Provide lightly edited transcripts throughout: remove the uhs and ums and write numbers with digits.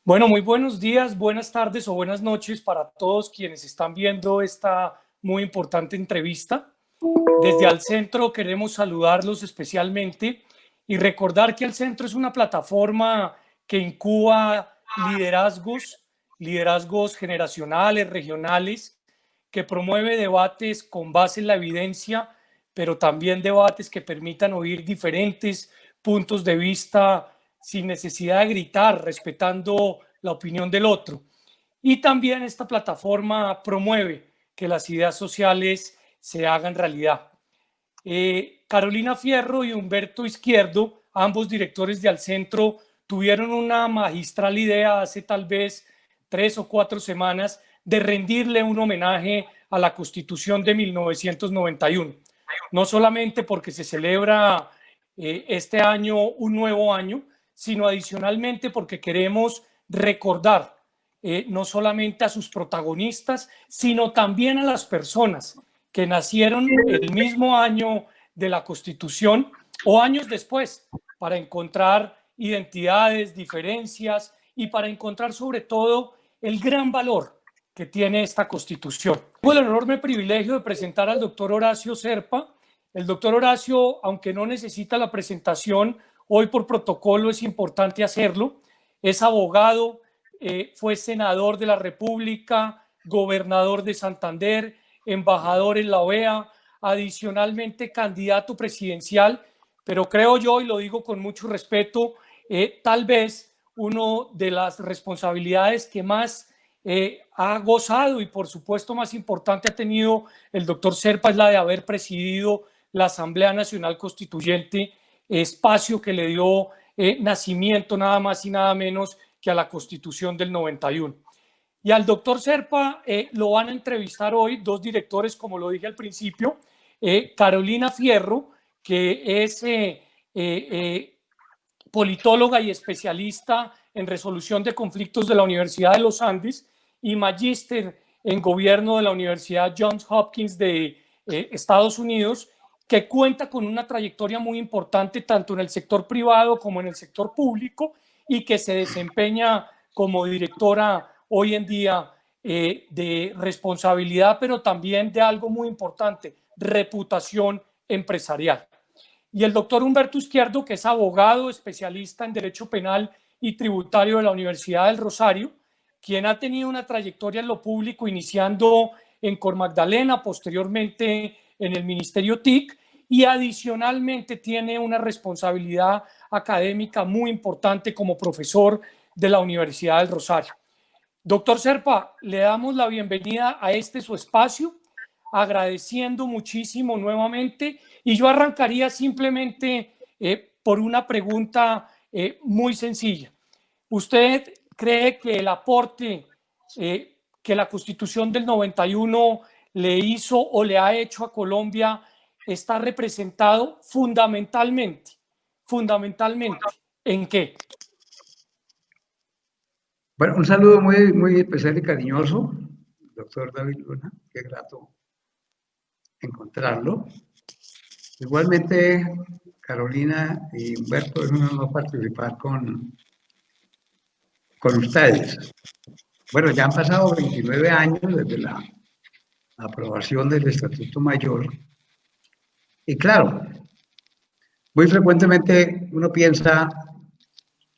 Bueno, muy buenos días, buenas tardes o buenas noches para todos quienes están viendo esta muy importante entrevista. Desde Al Centro queremos saludarlos especialmente y recordar que Al Centro es una plataforma que incuba liderazgos generacionales, regionales, que promueve debates con base en la evidencia, pero también debates que permitan oír diferentes puntos de vista sin necesidad de gritar, respetando la opinión del otro. Y también esta plataforma promueve que las ideas sociales se hagan realidad. Carolina Fierro y Humberto Izquierdo, ambos directores de Al Centro, tuvieron una magistral idea hace tal vez 3 o 4 semanas de rendirle un homenaje a la Constitución de 1991. No solamente porque se celebra este año un nuevo año, sino adicionalmente porque queremos recordar no solamente a sus protagonistas, sino también a las personas que nacieron el mismo año de la Constitución o años después, para encontrar identidades, diferencias y para encontrar sobre todo el gran valor que tiene esta Constitución. Tengo el enorme privilegio de presentar al doctor Horacio Serpa. El doctor Horacio, aunque no necesita la presentación, hoy por protocolo es importante hacerlo. Es abogado, fue senador de la República, gobernador de Santander, embajador en la OEA, adicionalmente candidato presidencial, pero creo yo, y lo digo con mucho respeto, tal vez una de las responsabilidades que más ha gozado y por supuesto más importante ha tenido el doctor Serpa es la de haber presidido la Asamblea Nacional Constituyente, espacio que le dio nacimiento nada más y nada menos que a la Constitución del 91. Y al doctor Serpa lo van a entrevistar hoy dos directores, como lo dije al principio, Carolina Fierro, que es politóloga y especialista en resolución de conflictos de la Universidad de los Andes y magíster en gobierno de la Universidad Johns Hopkins de Estados Unidos, que cuenta con una trayectoria muy importante tanto en el sector privado como en el sector público y que se desempeña como directora hoy en día de responsabilidad, pero también de algo muy importante, reputación empresarial. Y el doctor Humberto Izquierdo, que es abogado, especialista en Derecho Penal y Tributario de la Universidad del Rosario, quien ha tenido una trayectoria en lo público, iniciando en Cor Magdalena, posteriormente en el Ministerio TIC, y adicionalmente tiene una responsabilidad académica muy importante como profesor de la Universidad del Rosario. Doctor Serpa, le damos la bienvenida a este su espacio, agradeciendo muchísimo nuevamente, y yo arrancaría simplemente por una pregunta muy sencilla. ¿Usted cree que el aporte que la Constitución del 91 le hizo o le ha hecho a Colombia está representado fundamentalmente en qué? Bueno, un saludo muy especial y cariñoso, doctor David Luna, qué grato encontrarlo. Igualmente, Carolina y Humberto, es un honor participar con ustedes. Bueno, ya han pasado 29 años desde la aprobación del Estatuto Mayor y claro, muy frecuentemente uno piensa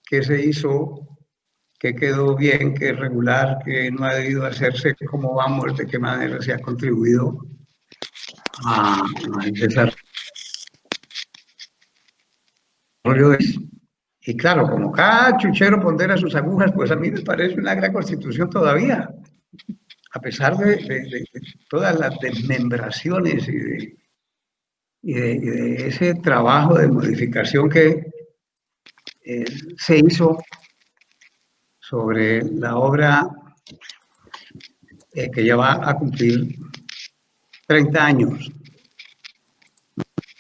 que se hizo, que quedó bien, que es regular, que no ha debido hacerse, cómo vamos, de qué manera se ha contribuido al desarrollo de... Y claro, como cada chuchero pondera sus agujas, pues a mí me parece una gran constitución todavía, a pesar de todas las desmembraciones y de ese trabajo de modificación que se hizo sobre la obra que ya va a cumplir 30 años.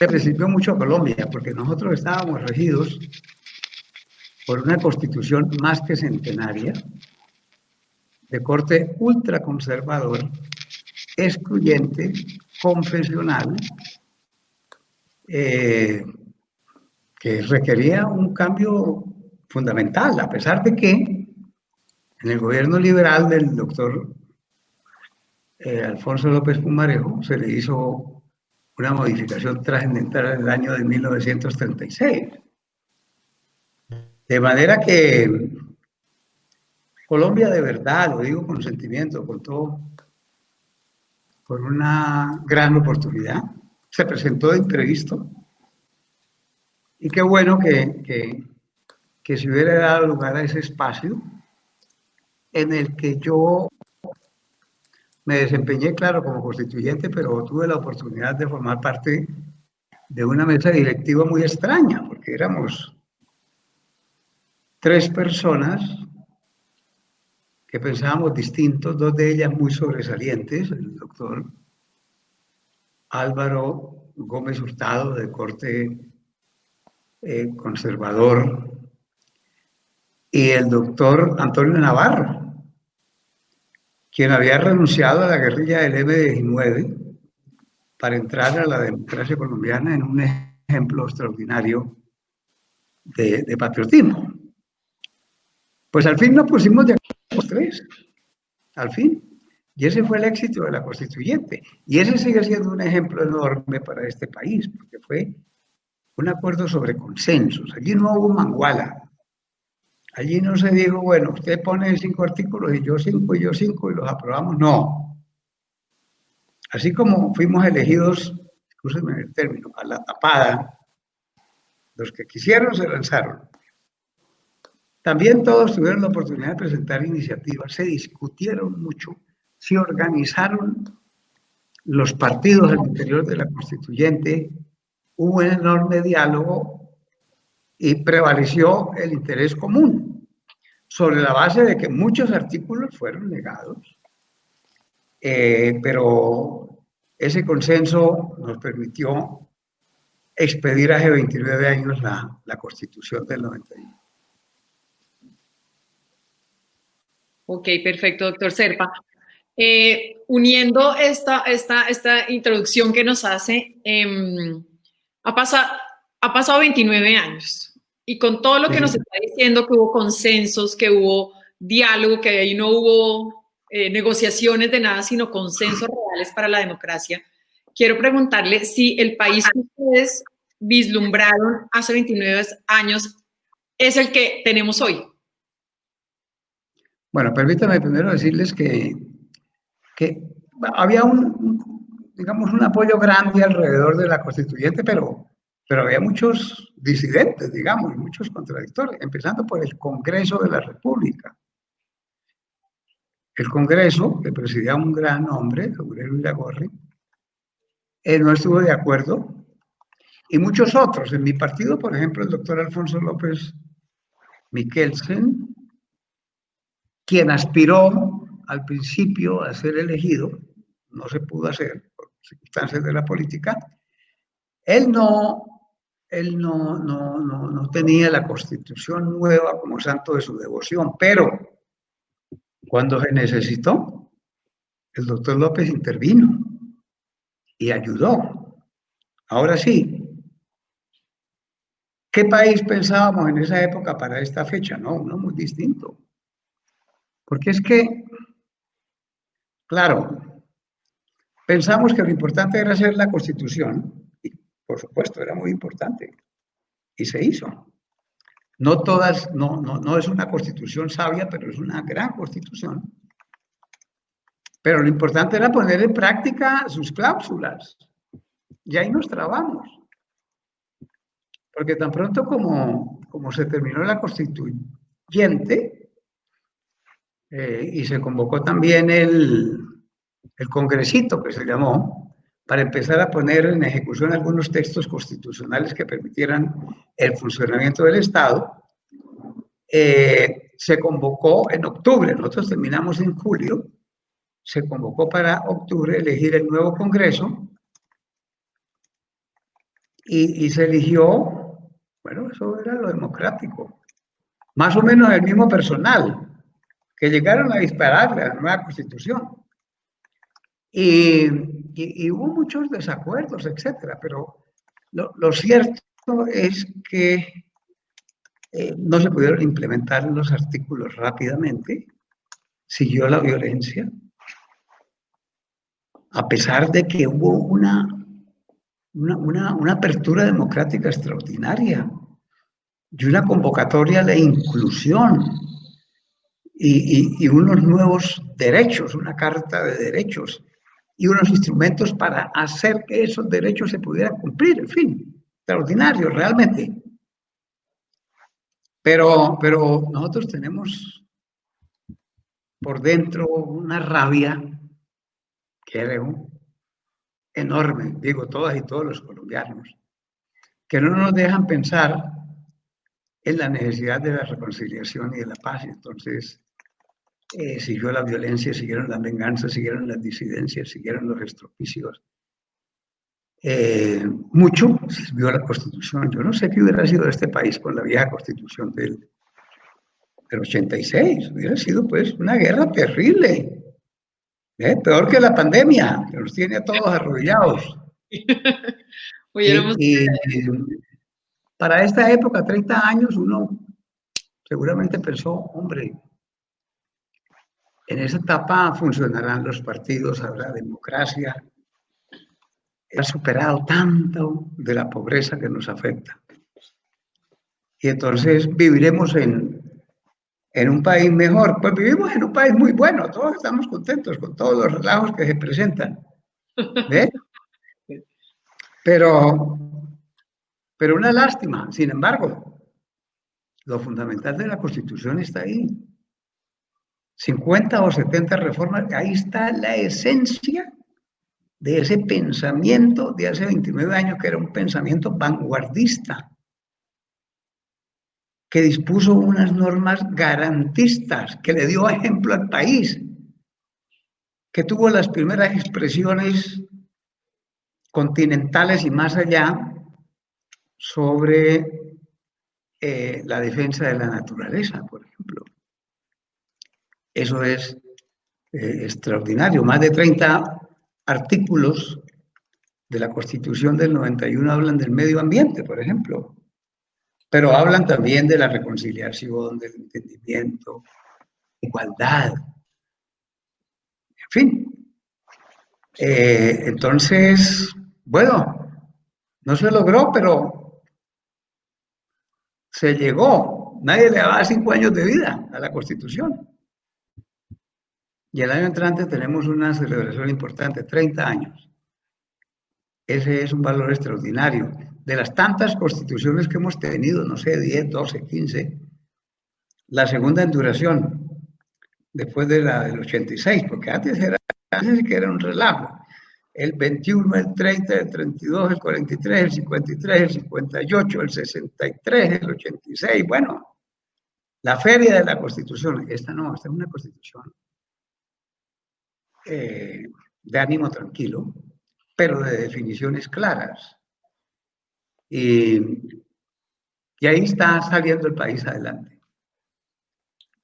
Le sirvió mucho a Colombia, porque nosotros estábamos regidos por una constitución más que centenaria, de corte ultraconservador, excluyente, confesional, que requería un cambio fundamental, a pesar de que En el gobierno liberal del doctor Alfonso López Pumarejo se le hizo una modificación trascendental en el año de 1936. De manera que Colombia de verdad, lo digo con sentimiento, con todo, con una gran oportunidad, se presentó de imprevisto. Y qué bueno que se hubiera dado lugar a ese espacio en el que yo me desempeñé, claro, como constituyente, pero tuve la oportunidad de formar parte de una mesa directiva muy extraña, porque éramos 3 personas que pensábamos distintos, 2 de ellas muy sobresalientes, el doctor Álvaro Gómez Hurtado, de corte conservador, y el doctor Antonio Navarro, quien había renunciado a la guerrilla del M-19 para entrar a la democracia colombiana en un ejemplo extraordinario de patriotismo. Pues al fin nos pusimos de acuerdo los 3, al fin. Y ese fue el éxito de la constituyente. Y ese sigue siendo un ejemplo enorme para este país, porque fue un acuerdo sobre consensos. Allí no hubo manguala. Allí no se dijo, bueno, usted pone 5 artículos y yo 5 y yo 5 y los aprobamos. No. Así como fuimos elegidos, escúcheme el término, a la tapada, los que quisieron se lanzaron. También todos tuvieron la oportunidad de presentar iniciativas, se discutieron mucho, se organizaron los partidos al interior de la constituyente, hubo un enorme diálogo y prevaleció el interés común, sobre la base de que muchos artículos fueron negados, pero ese consenso nos permitió expedir hace 29 años la Constitución del 91. Ok, perfecto, doctor Serpa. Uniendo esta introducción que nos hace, ha pasado 29 años y con todo lo que nos está diciendo, que hubo consensos, que hubo diálogo, que ahí no hubo negociaciones de nada, sino consensos reales para la democracia, quiero preguntarle si el país que ustedes vislumbraron hace 29 años es el que tenemos hoy. Bueno, permítame primero decirles que había digamos, un apoyo grande alrededor de la constituyente, pero había muchos disidentes, digamos, muchos contradictores, empezando por el Congreso de la República. El Congreso, que presidía un gran hombre, Aurelio Iragorri, no estuvo de acuerdo, y muchos otros. En mi partido, por ejemplo, el doctor Alfonso López Miquelsen, quien aspiró al principio a ser elegido, no se pudo hacer por circunstancias de la política, él no tenía la Constitución nueva como santo de su devoción, pero cuando se necesitó, el doctor López intervino y ayudó. Ahora sí, ¿qué país pensábamos en esa época para esta fecha? No, uno muy distinto. Porque es que, claro, pensamos que lo importante era hacer la Constitución, y por supuesto era muy importante, y se hizo. No todas, no es una Constitución sabia, pero es una gran Constitución. Pero lo importante era poner en práctica sus cláusulas, y ahí nos trabamos. Porque tan pronto como se terminó la constituyente, y se convocó también el congresito, que se llamó, para empezar a poner en ejecución algunos textos constitucionales que permitieran el funcionamiento del Estado, se convocó en octubre, nosotros terminamos en julio, se convocó para octubre elegir el nuevo Congreso, y se eligió, bueno, eso era lo democrático, más o menos el mismo personal que llegaron a dispararle a la nueva Constitución. Y hubo muchos desacuerdos, etcétera, pero lo cierto es que no se pudieron implementar los artículos rápidamente, siguió la violencia, a pesar de que hubo una apertura democrática extraordinaria y una convocatoria de inclusión y unos nuevos derechos, una carta de derechos y unos instrumentos para hacer que esos derechos se pudieran cumplir, en fin, extraordinario realmente. Pero nosotros tenemos por dentro una rabia, creo, enorme, digo todas y todos los colombianos, que no nos dejan pensar en la necesidad de la reconciliación y de la paz. Entonces, siguió la violencia, siguieron las venganzas, siguieron las disidencias, siguieron los estropicios. Mucho sirvió la Constitución. Yo no sé qué hubiera sido de este país con la vieja Constitución del 86. Hubiera sido pues una guerra terrible. Peor que la pandemia, que nos tiene a todos arrodillados. Y para esta época, 30 años, uno seguramente pensó, hombre, en esa etapa funcionarán los partidos, habrá democracia. Ha superado tanto de la pobreza que nos afecta. Y entonces viviremos en un país mejor. Pues vivimos en un país muy bueno, todos estamos contentos con todos los relajos que se presentan. ¿Ves? Pero una lástima, sin embargo, lo fundamental de la Constitución está ahí. 50 o 70 reformas, ahí está la esencia de ese pensamiento de hace 29 años, que era un pensamiento vanguardista, que dispuso unas normas garantistas, que le dio ejemplo al país, que tuvo las primeras expresiones continentales y más allá sobre la defensa de la naturaleza, por ejemplo. Eso es extraordinario. Más de 30 artículos de la Constitución del 91 hablan del medio ambiente, por ejemplo, pero hablan también de la reconciliación, del entendimiento, igualdad, en fin. Entonces, bueno, no se logró, pero se llegó. Nadie le daba 5 años de vida a la Constitución. Y el año entrante tenemos una celebración importante, 30 años. Ese es un valor extraordinario. De las tantas constituciones que hemos tenido, no sé, 10, 12, 15, la segunda en duración, después de la del 86, porque antes que era un relajo. El 21, el 30, el 32, el 43, el 53, el 58, el 63, el 86, bueno, la feria de la Constitución. Esta no, esta es una Constitución de ánimo tranquilo, pero de definiciones claras. Y ahí está saliendo el país adelante.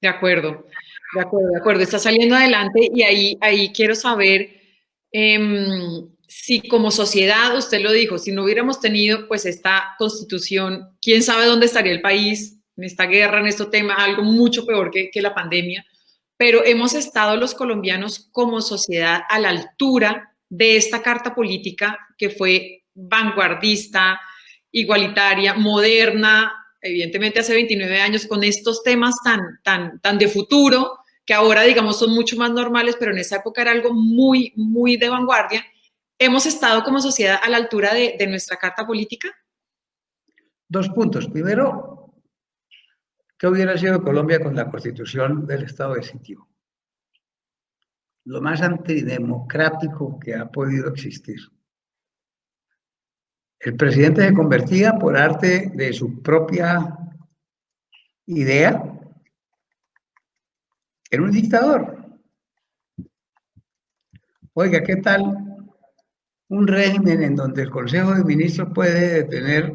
De acuerdo. Está saliendo adelante y ahí quiero saber si como sociedad, usted lo dijo, si no hubiéramos tenido pues esta Constitución, quién sabe dónde estaría el país en esta guerra, en este tema, algo mucho peor que la pandemia. Pero hemos estado los colombianos como sociedad a la altura de esta carta política que fue vanguardista, igualitaria, moderna, evidentemente hace 29 años, con estos temas tan de futuro, que ahora, digamos, son mucho más normales, pero en esa época era algo muy, muy de vanguardia. ¿Hemos estado como sociedad a la altura de nuestra carta política? 2 puntos. Primero, ¿qué hubiera sido Colombia con la Constitución del estado de sitio? Lo más antidemocrático que ha podido existir. El presidente se convertía, por arte de su propia idea, en un dictador. Oiga, ¿qué tal un régimen en donde el Consejo de Ministros puede detener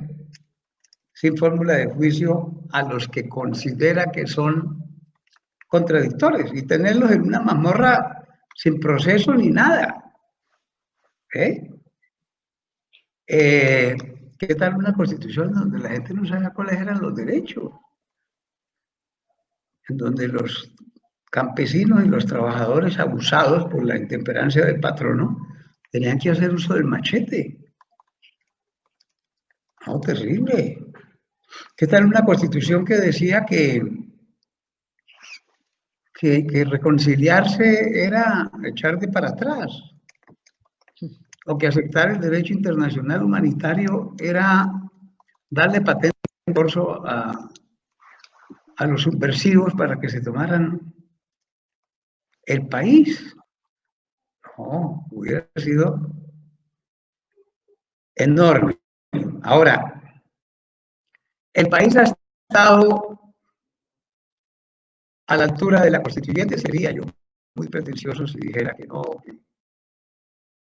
sin fórmula de juicio a los que considera que son contradictores y tenerlos en una mazmorra sin proceso ni nada? ¿Qué tal una Constitución donde la gente no sabía cuáles eran los derechos? En donde los campesinos y los trabajadores abusados por la intemperancia del patrono tenían que hacer uso del machete. No, terrible. ¿Qué tal una constitución que decía que reconciliarse era echarte para atrás? O que aceptar el derecho internacional humanitario era darle patente en corso a los subversivos para que se tomaran el país. No, hubiera sido enorme. Ahora, el país ha estado a la altura de la constituyente, sería yo muy pretencioso si dijera que no,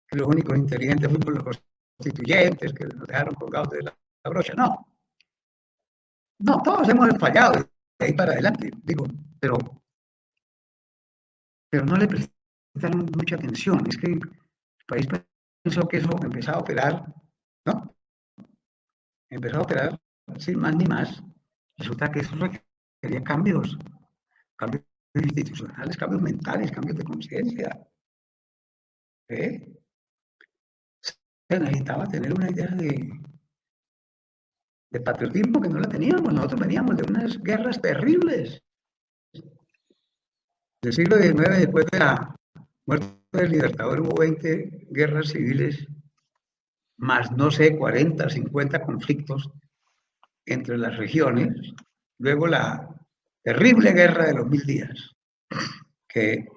que los únicos inteligentes fuimos los constituyentes, que nos dejaron colgados de la brocha. No, no, todos hemos fallado de ahí para adelante, digo, pero no le prestaron mucha atención. Es que el país pensó que eso empezaba a operar, ¿no? Empezó a operar sin más ni más. Resulta que eso requería cambios institucionales, cambios mentales, cambios de conciencia. Se necesitaba tener una idea de patriotismo que no la teníamos. Nosotros veníamos de unas guerras terribles. Del siglo XIX, después de la muerte del Libertador, hubo 20 guerras civiles, más no sé, 40, 50 conflictos entre las regiones. Luego la terrible guerra de los 1000 días, que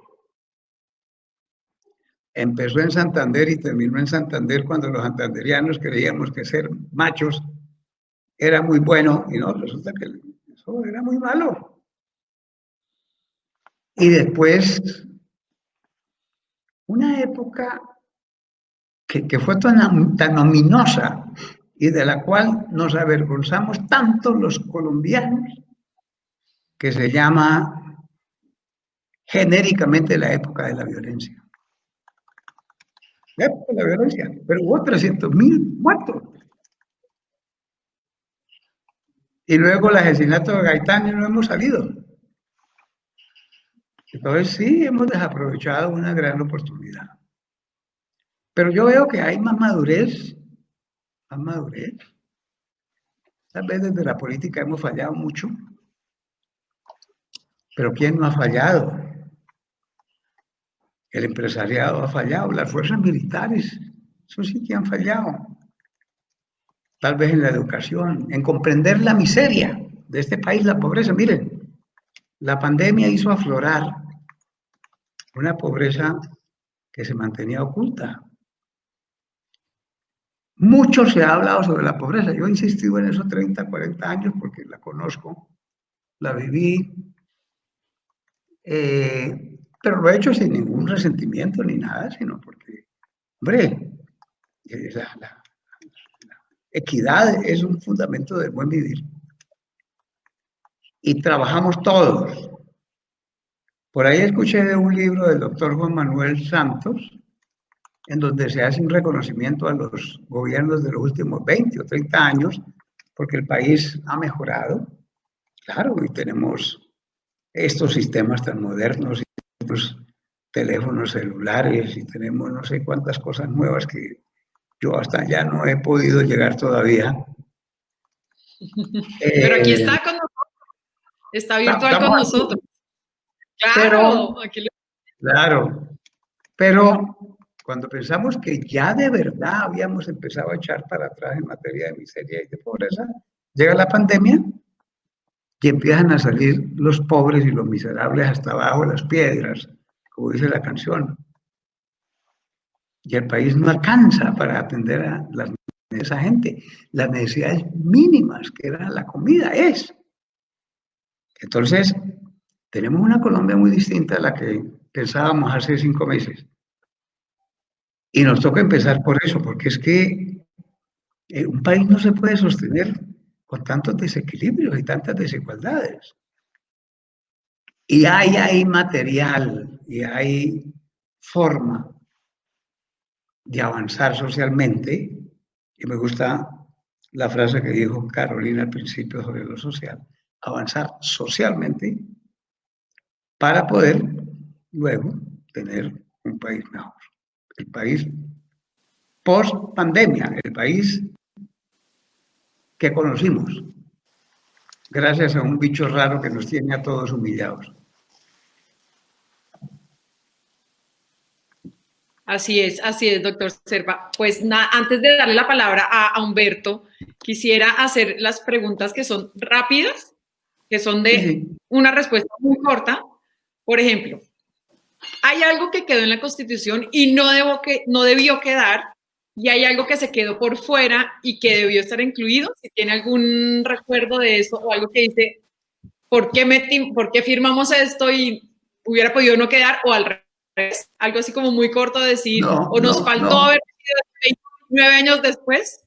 empezó en Santander y terminó en Santander cuando los santanderianos creíamos que ser machos era muy bueno, y no, resulta que eso era muy malo. Y después, una época que fue tan ominosa y de la cual nos avergonzamos tanto los colombianos, que se llama genéricamente la época de la violencia. La época de la violencia, pero hubo 300.000 muertos. Y luego el asesinato de Gaitán y no hemos salido. Entonces sí, hemos desaprovechado una gran oportunidad. Pero yo veo que hay más madurez. Tal vez desde la política hemos fallado mucho. Pero ¿quién no ha fallado? El empresariado ha fallado, las fuerzas militares, eso sí que han fallado. Tal vez en la educación, en comprender la miseria de este país, la pobreza. Miren, la pandemia hizo aflorar una pobreza que se mantenía oculta. Mucho se ha hablado sobre la pobreza. Yo he insistido en eso 30, 40 años porque la conozco, la viví, pero lo he hecho sin ningún resentimiento ni nada, sino porque, hombre, la equidad es un fundamento del buen vivir. Y trabajamos todos. Por ahí escuché de un libro del doctor Juan Manuel Santos, en donde se hace un reconocimiento a los gobiernos de los últimos 20 o 30 años, porque el país ha mejorado. Claro, y tenemos estos sistemas tan modernos, y estos teléfonos celulares, y tenemos no sé cuántas cosas nuevas que yo hasta ya no he podido llegar todavía. Pero aquí está con nosotros, está virtual con nosotros. Claro, claro, pero cuando pensamos que ya de verdad habíamos empezado a echar para atrás en materia de miseria y de pobreza, llega la pandemia y empiezan a salir los pobres y los miserables hasta abajo de las piedras, como dice la canción. Y el país no alcanza para atender a esa gente. Las necesidades mínimas, que era la comida, es. Entonces, tenemos una Colombia muy distinta a la que pensábamos hace 5 meses. Y nos toca empezar por eso, porque es que un país no se puede sostener con tantos desequilibrios y tantas desigualdades. Y hay material y hay forma de avanzar socialmente. Y me gusta la frase que dijo Carolina al principio sobre lo social. Avanzar socialmente para poder luego tener un país mejor. El país post pandemia, el país que conocimos, gracias a un bicho raro que nos tiene a todos humillados. Así es, doctor Serpa. Pues antes de darle la palabra a Humberto, quisiera hacer las preguntas que son rápidas, que son de una respuesta muy corta. Por ejemplo, hay algo que quedó en la Constitución y no debió quedar, y hay algo que se quedó por fuera y que debió estar incluido. Si tiene algún recuerdo de eso o algo que dice, ¿por qué firmamos esto y hubiera podido no quedar? O al revés, algo así como muy corto de decir, o nos faltó haber sido 29 años después.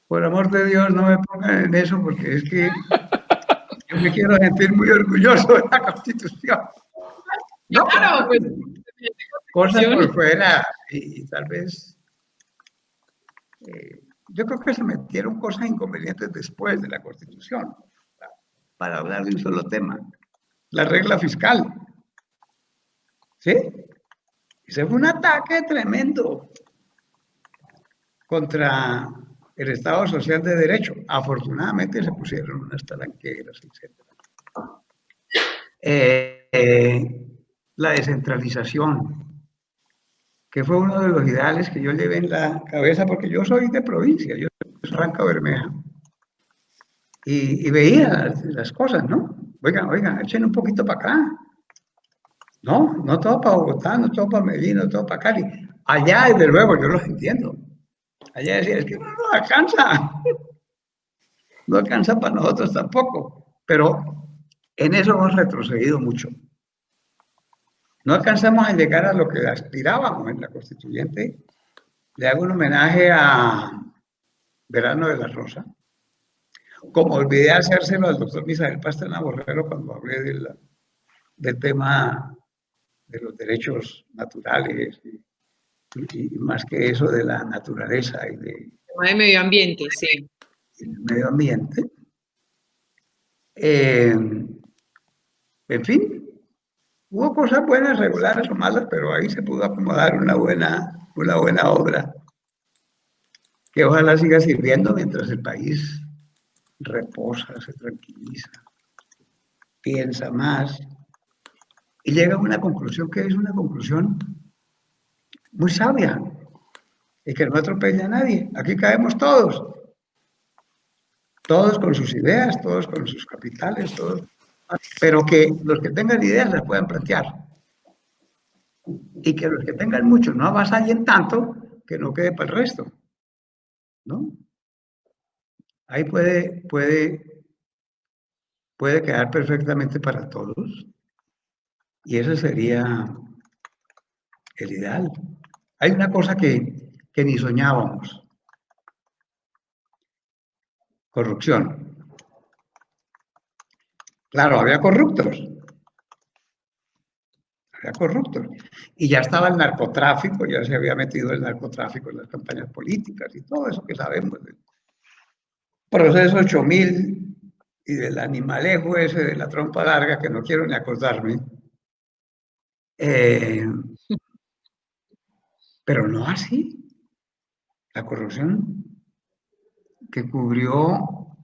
Por amor de Dios, no me pongan en eso, porque es que yo me quiero sentir muy orgulloso de la Constitución. No, claro, pues. Cosas por fuera y tal vez. Yo creo que se metieron cosas inconvenientes después de la Constitución, para hablar de un solo tema. La regla fiscal. ¿Sí? Ese fue un ataque tremendo contra el Estado Social de Derecho. Afortunadamente se pusieron unas talanqueras, etc. La descentralización, que fue uno de los ideales que yo llevé en la cabeza, porque yo soy de provincia, yo soy de Ranca Bermeja, y veía las cosas, ¿no? Oigan, echen un poquito para acá. No todo para Bogotá, no todo para Medellín, no todo para Cali. Allá, desde luego, yo los entiendo. Allá decía, es que no alcanza. No alcanza para nosotros tampoco. Pero en eso hemos retrocedido mucho. No alcanzamos a llegar a lo que aspirábamos en la Constituyente. Le hago un homenaje a Verano de la Rosa. Como olvidé hacérselo al doctor Misael Pastrana Borrero cuando hablé del tema de los derechos naturales y más que eso de la naturaleza y de medio ambiente, sí. El medio ambiente. En fin, hubo cosas buenas, regulares o malas, pero ahí se pudo acomodar una buena obra que ojalá siga sirviendo mientras el país reposa, se tranquiliza, piensa más y llega a una conclusión que es una conclusión muy sabia y que no atropella a nadie. Aquí caemos todos con sus ideas, todos con sus capitales, todos, pero que los que tengan ideas las puedan plantear y que los que tengan mucho no avasallen tanto que no quede para el resto, ¿no? Ahí puede quedar perfectamente para todos y ese sería el ideal. Hay una cosa que ni soñábamos: corrupción. Claro, había corruptos. Y ya estaba el narcotráfico, ya se había metido el narcotráfico en las campañas políticas y todo eso que sabemos del proceso 8000 y del animalejo ese de la trompa larga, que no quiero ni acordarme. Pero no así. La corrupción que cubrió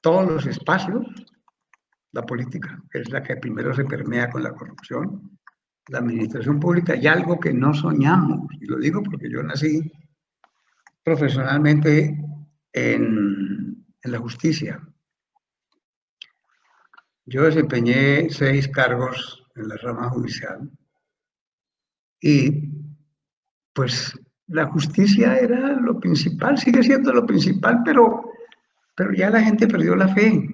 todos los espacios, la política, que es la que primero se permea con la corrupción, la administración pública, y algo que no soñamos, y lo digo porque yo nací profesionalmente en la justicia. Yo desempeñé 6 cargos en la rama judicial y pues la justicia era lo principal, sigue siendo lo principal, pero ya la gente perdió la fe.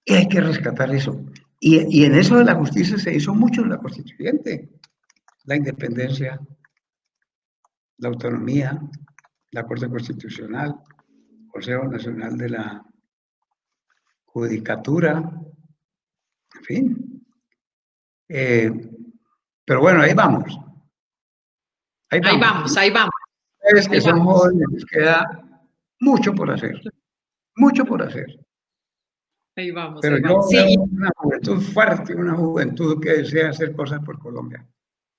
Y hay que rescatar eso. Y en eso de la justicia se hizo mucho en la Constituyente. La independencia, la autonomía, la Corte Constitucional, Consejo Nacional de la Judicatura, en fin. Pero bueno, ahí vamos. Ahí vamos. Ustedes que son jóvenes, les queda mucho por hacer. Mucho por hacer. Ahí vamos, Pero ahí yo vamos. veo Sí, una juventud fuerte, una juventud que desea hacer cosas por Colombia.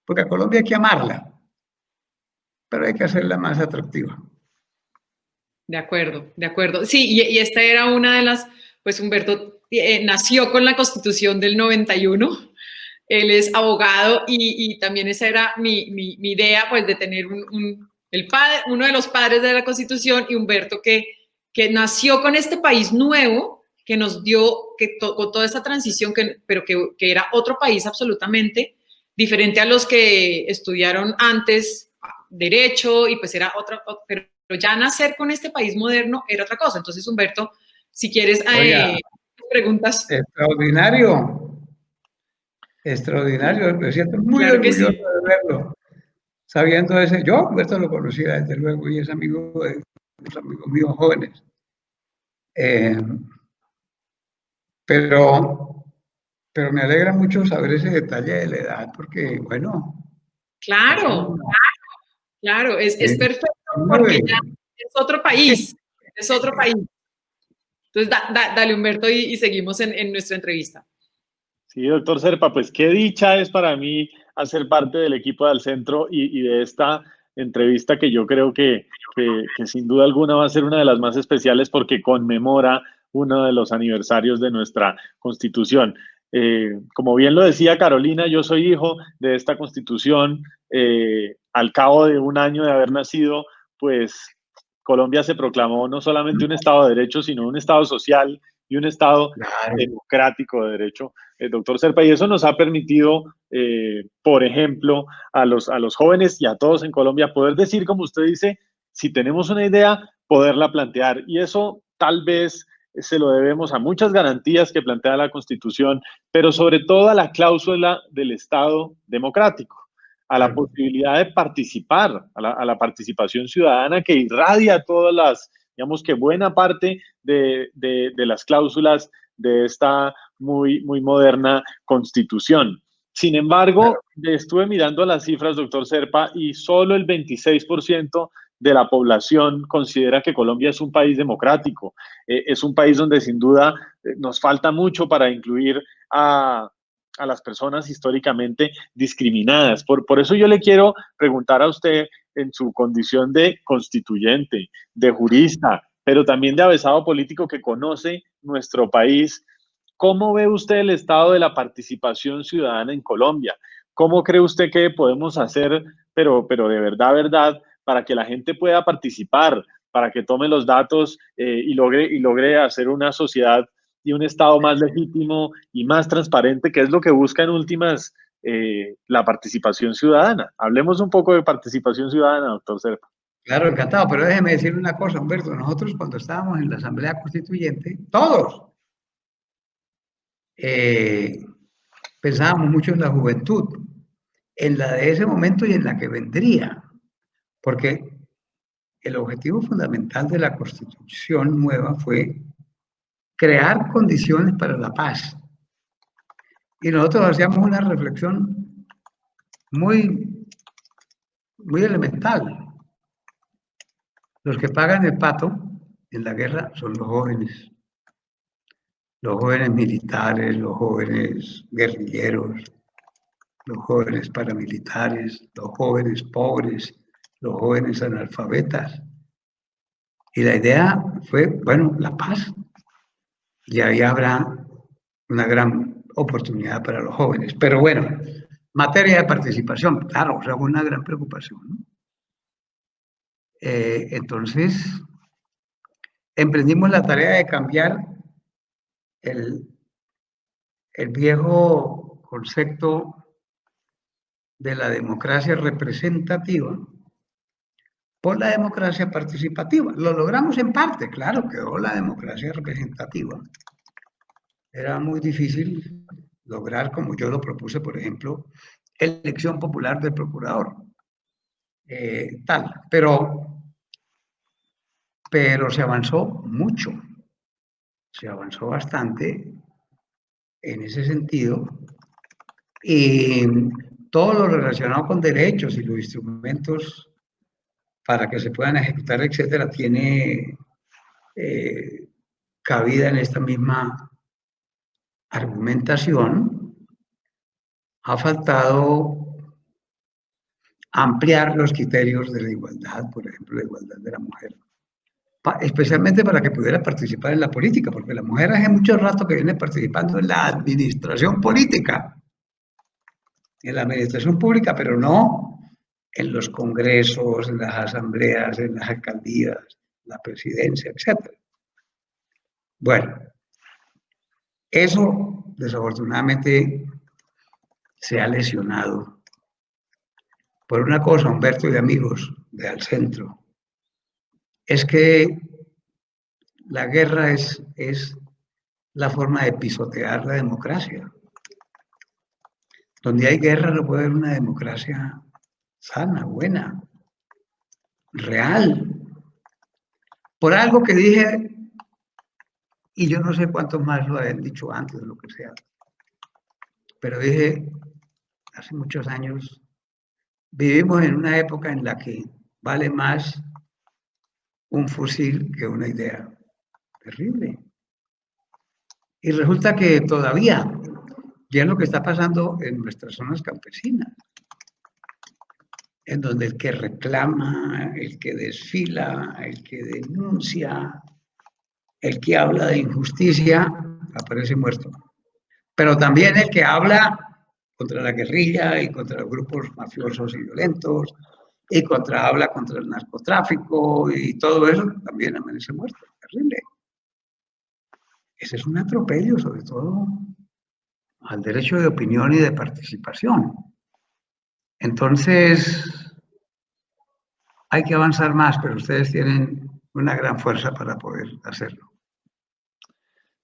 Porque a Colombia hay que amarla, pero hay que hacerla más atractiva. de acuerdo, de acuerdo. Sí, y esta era una de las, pues Humberto nació con la Constitución del 91. Él es abogado y también esa era mi idea, pues de tener uno de los padres de la Constitución y Humberto que nació con este país nuevo, que nos dio, con toda esta transición, pero que era otro país absolutamente diferente a los que estudiaron antes derecho y pues era otra, pero ya nacer con este país moderno era otra cosa. Entonces, Humberto, si quieres, Oiga, preguntas. extraordinario, extraordinario. Me siento muy Claro que orgulloso sí. de verlo, sabiendo ese. Yo, Humberto, lo conocía desde luego y es amigo de los amigos míos jóvenes. Eh, pero, pero me alegra mucho saber ese detalle de la edad, porque, bueno, eso Claro, claro, es eh, perfecto porque mueve. ya es otro país. Entonces, dale Humberto y seguimos en nuestra entrevista. Sí, doctor Serpa, pues qué dicha es para mí hacer parte del equipo de Al Centro y de esta entrevista que yo creo que sin duda alguna va a ser una de las más especiales porque conmemora uno de los aniversarios de nuestra Constitución. Como bien lo decía Carolina, yo soy hijo de esta Constitución. Al cabo de un año de haber nacido, pues Colombia se proclamó no solamente un Estado de Derecho, sino un Estado social y un Estado Claro, democrático de derecho, doctor Serpa, y eso nos ha permitido, por ejemplo, a los jóvenes y a todos en Colombia poder decir, como usted dice, si tenemos una idea, poderla plantear. Y eso tal vez se lo debemos a muchas garantías que plantea la Constitución, pero sobre todo a la cláusula del Estado democrático, a la claro. posibilidad de participar, a la participación ciudadana que irradia todas las, digamos que buena parte de las cláusulas de esta muy moderna constitución. Sin embargo, estuve mirando las cifras, doctor Serpa, y solo el 26% de la población considera que Colombia es un país democrático. Es un país donde sin duda nos falta mucho para incluir a las personas históricamente discriminadas. Por eso yo le quiero preguntar a usted, en su condición de constituyente, de jurista, pero también de avesado político que conoce nuestro país, ¿cómo ve usted el estado de la participación ciudadana en Colombia? ¿Cómo cree usted que podemos hacer, pero de verdad, para que la gente pueda participar, para que tome los datos y logre hacer una sociedad y un Estado más legítimo y más transparente, que es lo que busca en últimas la participación ciudadana? Hablemos un poco de participación ciudadana, doctor Serpa. Claro, encantado, pero déjeme decirle una cosa, Humberto. Nosotros cuando estábamos en la Asamblea Constituyente, todos pensábamos mucho en la juventud, en la de ese momento y en la que vendría, porque el objetivo fundamental de la Constitución nueva fue crear condiciones para la paz. Y nosotros hacíamos una reflexión muy, muy elemental. Los que pagan el pato en la guerra son los jóvenes militares, los jóvenes guerrilleros, los jóvenes paramilitares, los jóvenes pobres, los jóvenes analfabetas. Y la idea fue, bueno, la paz. Y ahí habrá una gran oportunidad para los jóvenes. Pero bueno, materia de participación, claro, o sea, una gran preocupación, ¿no? Entonces, emprendimos la tarea de cambiar el viejo concepto de la democracia representativa por la democracia participativa. Lo logramos en parte, claro, quedó la democracia representativa. Era muy difícil lograr, como yo lo propuse, por ejemplo, elección popular del procurador. Pero se avanzó mucho, se avanzó bastante en ese sentido. Y todo lo relacionado con derechos y los instrumentos para que se puedan ejecutar, etcétera, tiene cabida en esta misma argumentación, ha faltado ampliar los criterios de la igualdad, por ejemplo, la igualdad de la mujer, especialmente para que pudiera participar en la política, porque la mujer hace mucho rato que viene participando en la administración política, en la administración pública, pero no en los congresos, en las asambleas, en las alcaldías, la presidencia, etc. Bueno, eso desafortunadamente se ha lesionado por una cosa, Humberto y amigos de Al Centro, es que la guerra es la forma de pisotear la democracia. Donde hay guerra no puede haber una democracia sana, buena, real. Por algo que dije, y yo no sé cuántos más lo habían dicho antes o lo que sea, pero dije hace muchos años, vivimos en una época en la que vale más un fusil que una idea. Terrible. Y resulta que todavía, ya es lo que está pasando en nuestras zonas campesinas, en donde el que reclama, el que desfila, el que denuncia, el que habla de injusticia, aparece muerto. Pero también el que habla contra la guerrilla y contra los grupos mafiosos y violentos, y habla contra el narcotráfico y todo eso, también amanece muerto. Terrible. Ese es un atropello, sobre todo, al derecho de opinión y de participación. Entonces, hay que avanzar más, pero ustedes tienen una gran fuerza para poder hacerlo.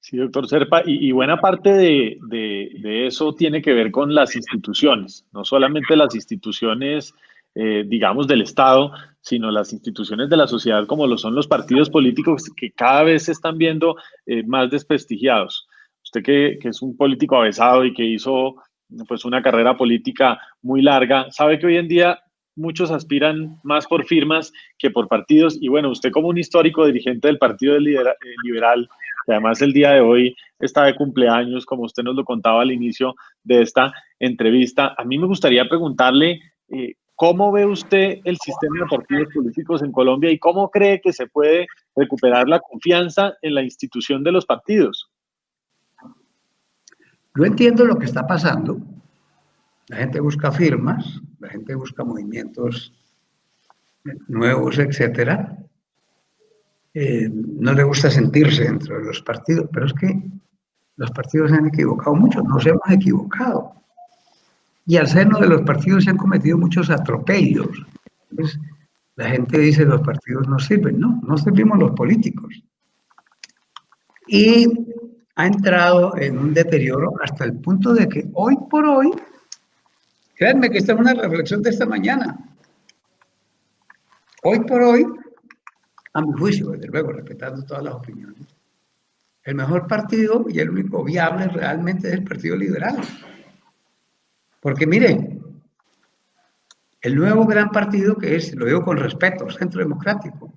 Sí, doctor Zerpa, y buena parte de eso tiene que ver con las instituciones, no solamente las instituciones, digamos, del Estado, sino las instituciones de la sociedad, como lo son los partidos políticos, que cada vez se están viendo más desprestigiados. Usted que es un político avesado y que hizo pues una carrera política muy larga, sabe que hoy en día muchos aspiran más por firmas que por partidos, y bueno, usted como un histórico dirigente del Partido Liberal, que además el día de hoy está de cumpleaños, como usted nos lo contaba al inicio de esta entrevista, a mí me gustaría preguntarle ¿cómo ve usted el sistema de partidos políticos en Colombia y cómo cree que se puede recuperar la confianza en la institución de los partidos? Yo entiendo lo que está pasando. La gente busca firmas, la gente busca movimientos nuevos, etcétera. No le gusta sentirse dentro de los partidos, pero es que los partidos se han equivocado mucho, nos hemos equivocado. Y al seno de los partidos se han cometido muchos atropellos. Entonces, la gente dice los partidos no sirven, no servimos los políticos. Y ha entrado en un deterioro hasta el punto de que hoy por hoy, créanme que esta es una reflexión de esta mañana, hoy por hoy, a mi juicio, desde luego, respetando todas las opiniones, el mejor partido y el único viable realmente es el Partido Liberal. Porque mire, el nuevo gran partido que es, lo digo con respeto, Centro Democrático,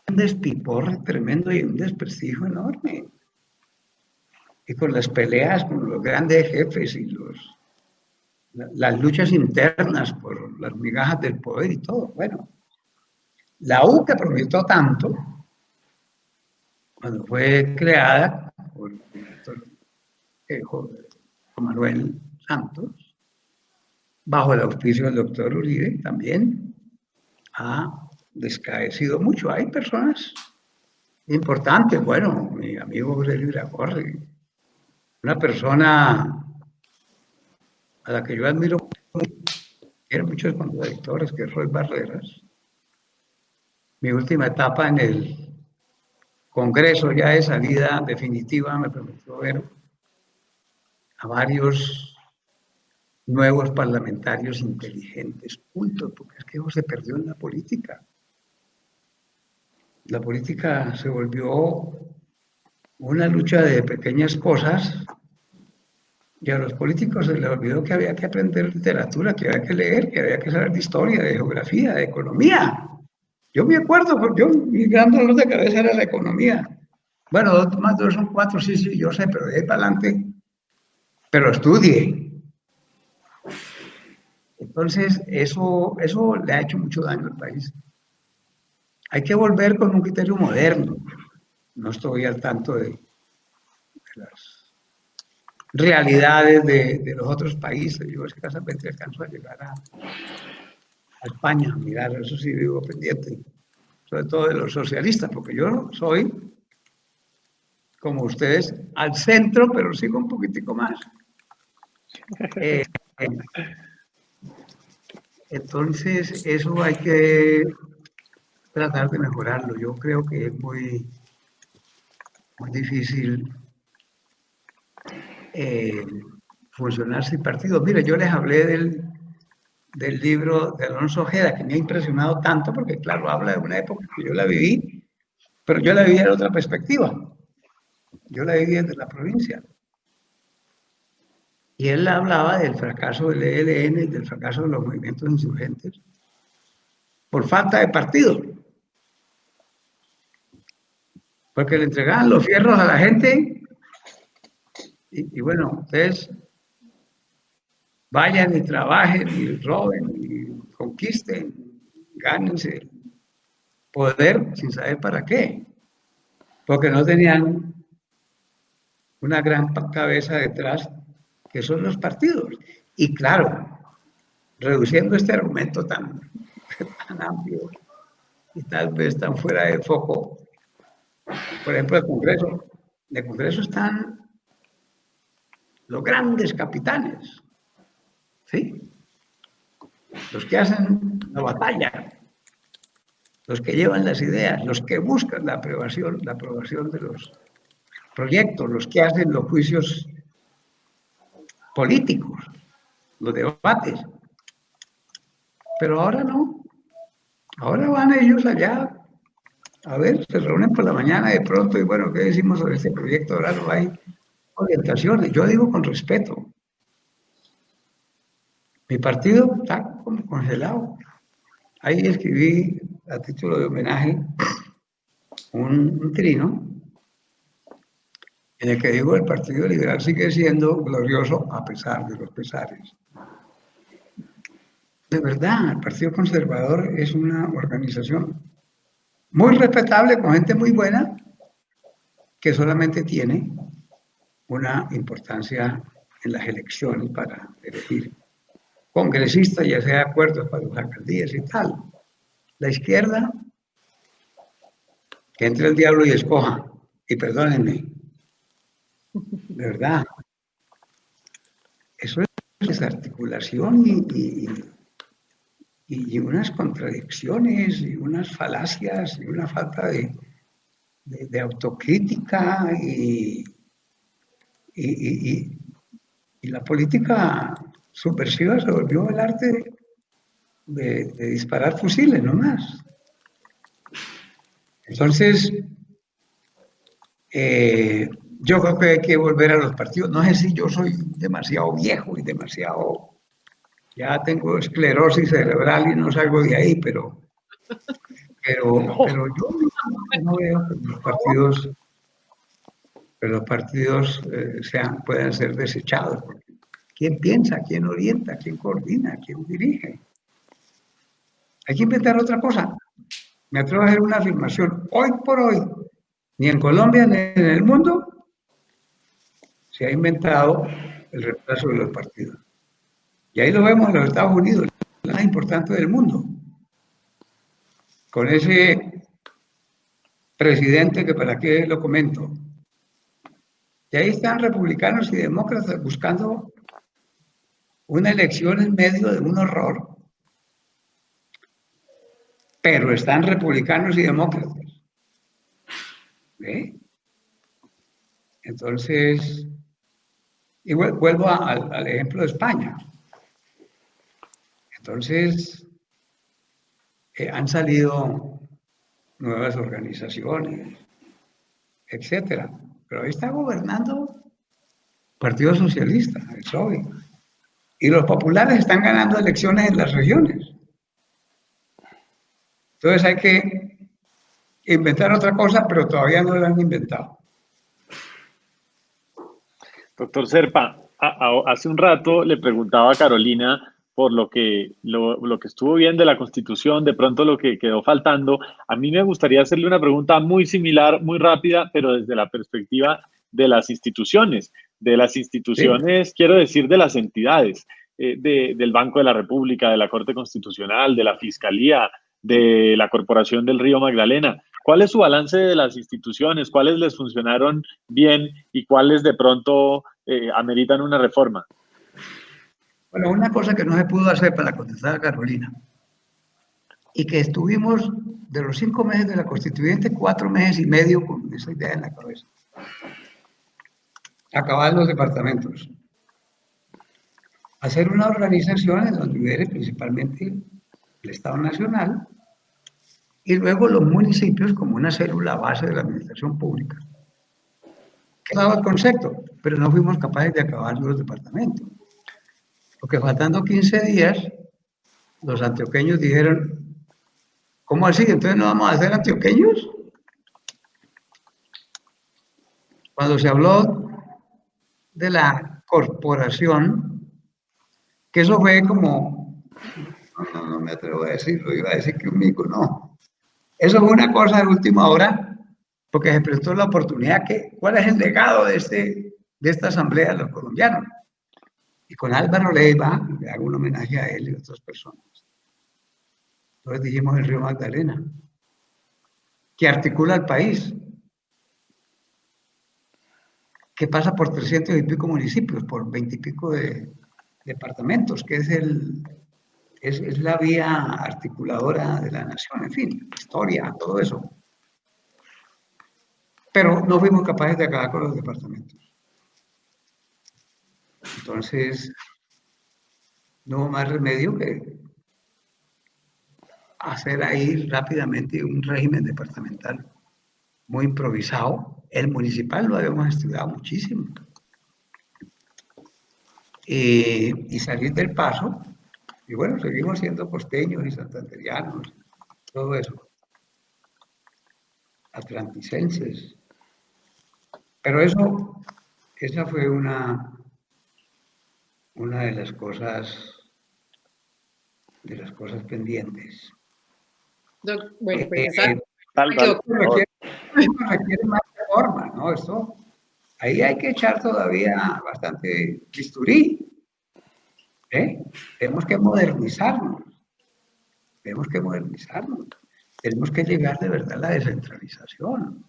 un despiporre tremendo y un desprestigio enorme. Y con las peleas con los grandes jefes y las luchas internas por las migajas del poder y todo. Bueno, la U que prometió tanto, cuando fue creada por el doctor Manuel Santos, bajo el auspicio del doctor Uribe, también ha descaecido mucho. Hay personas importantes, bueno, mi amigo José Luis Lacorre, una persona a la que yo admiro, tiene muchos contradictores, que es Roy Barreras. Mi última etapa en el Congreso, ya de salida definitiva, me permitió ver a varios nuevos parlamentarios inteligentes, punto, porque es que eso se perdió en la política. La política se volvió una lucha de pequeñas cosas y a los políticos se les olvidó que había que aprender literatura, que había que leer, que había que saber de historia, de geografía, de economía. Yo me acuerdo, mi gran dolor de cabeza era la economía. Bueno, 2 más 2 son 4, sí, sí, yo sé, pero de ahí para adelante, pero estudie. Entonces, eso le ha hecho mucho daño al país. Hay que volver con un criterio moderno. No estoy al tanto de las realidades de los otros países. Yo escasamente alcanzo a llegar a España, mirar, eso sí vivo pendiente, sobre todo de los socialistas, porque yo soy, como ustedes, al centro, pero sigo un poquitico más. Entonces, eso hay que tratar de mejorarlo. Yo creo que es muy difícil funcionar sin partidos. Mire, yo les hablé del libro de Alonso Ojeda, que me ha impresionado tanto, porque claro, habla de una época que yo la viví, pero yo la viví en otra perspectiva. Yo la viví desde la provincia. Y él hablaba del fracaso del ELN y del fracaso de los movimientos insurgentes por falta de partido. Porque le entregaban los fierros a la gente y bueno, ustedes vayan y trabajen y roben y conquisten, gánense el poder sin saber para qué. Porque no tenían una gran cabeza detrás, que son los partidos. Y claro, reduciendo este argumento tan amplio y tal vez tan fuera de foco, por ejemplo, el Congreso. En el Congreso están los grandes capitanes, ¿sí? Los que hacen la batalla, los que llevan las ideas, los que buscan la aprobación de los proyectos, los que hacen los juicios políticos, los debates. Pero ahora no. Ahora van ellos allá, a ver, se reúnen por la mañana de pronto y bueno, ¿qué decimos sobre este proyecto? Ahora no hay orientaciones. Yo digo con respeto. Mi partido está como congelado. Ahí escribí a título de homenaje un trino en el que digo el Partido Liberal sigue siendo glorioso a pesar de los pesares. De verdad, el Partido Conservador es una organización muy respetable, con gente muy buena, que solamente tiene una importancia en las elecciones para elegir congresistas, ya sea acuerdos para las alcaldías y tal. La izquierda, que entre el diablo y escoja, y perdónenme, de verdad, eso es desarticulación y unas contradicciones y unas falacias y una falta de autocrítica y la política subversiva se volvió el arte de disparar fusiles nomás. Entonces, yo creo que hay que volver a los partidos. No sé si yo soy demasiado viejo y demasiado... Ya tengo esclerosis cerebral y no salgo de ahí, pero yo no veo que los partidos puedan ser desechados. Porque ¿quién piensa? ¿Quién orienta? ¿Quién coordina? ¿Quién dirige? Hay que inventar otra cosa. Me atrevo a hacer una afirmación. Hoy por hoy, ni en Colombia ni en el mundo, se ha inventado el reemplazo de los partidos. Y ahí lo vemos en los Estados Unidos, la más importante del mundo. Con ese presidente que para qué lo comento. Y ahí están republicanos y demócratas buscando una elección en medio de un horror. Pero están republicanos y demócratas. ¿Ve? Entonces, y vuelvo al ejemplo de España. Entonces, han salido nuevas organizaciones, etcétera. Pero ahí está gobernando el Partido Socialista, el PSOE. Y los populares están ganando elecciones en las regiones. Entonces hay que inventar otra cosa, pero todavía no lo han inventado. Doctor Serpa, hace un rato le preguntaba a Carolina por lo que estuvo bien de la Constitución, de pronto lo que quedó faltando. A mí me gustaría hacerle una pregunta muy similar, muy rápida, pero desde la perspectiva de las instituciones. De las instituciones, Sí. quiero decir, de las entidades, del Banco de la República, de la Corte Constitucional, de la Fiscalía, de la Corporación del Río Magdalena. ¿Cuál es su balance de las instituciones? ¿Cuáles les funcionaron bien y cuáles de pronto ameritan una reforma? Bueno, una cosa que no se pudo hacer para contestar a Carolina, y que estuvimos de los 5 meses de la Constituyente, 4 meses y medio con esa idea en la cabeza. Acabar los departamentos. Hacer una organización en donde hubiera principalmente el Estado Nacional y luego los municipios como una célula base de la administración pública. Quedaba el concepto, pero no fuimos capaces de acabar los departamentos. Porque faltando 15 días, los antioqueños dijeron, ¿cómo así? ¿Entonces no vamos a ser antioqueños? Cuando se habló de la corporación, que eso fue como, no me atrevo a decirlo, iba a decir que un mico, no. Eso fue una cosa de última hora, porque se prestó la oportunidad que, ¿cuál es el legado de esta asamblea de los colombianos? Y con Álvaro Leiva, le hago un homenaje a él y a otras personas. Entonces dijimos el Río Magdalena, que articula el país, que pasa por 300 y pico municipios, por 20 y pico de departamentos, que es la vía articuladora de la nación, en fin, historia, todo eso. Pero no fuimos capaces de acabar con los departamentos. Entonces, no hubo más remedio que hacer ahí rápidamente un régimen departamental muy improvisado. El municipal lo habíamos estudiado muchísimo. Y salir del Paso, y bueno, seguimos siendo costeños y santanderianos, todo eso. Atlanticenses. Pero esa fue una de las cosas pendientes. Bueno, pues esa, Esto requiere más reforma, ¿no? Ahí hay que echar todavía bastante bisturí. Tenemos que modernizarnos. Tenemos que llegar de verdad a la descentralización.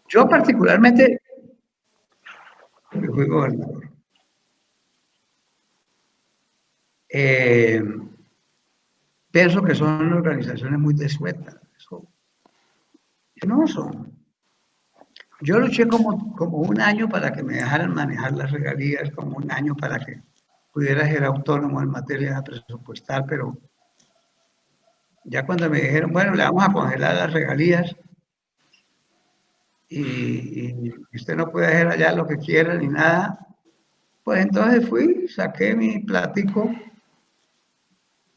Yo particularmente, porque fui gobernador, pienso que son organizaciones muy desuetas. No son. Yo luché como un año para que me dejaran manejar las regalías, como un año para que pudiera ser autónomo en materia presupuestal, pero ya cuando me dijeron, bueno, le vamos a congelar las regalías y usted no puede hacer allá lo que quiera ni nada, pues entonces fui, saqué mi platico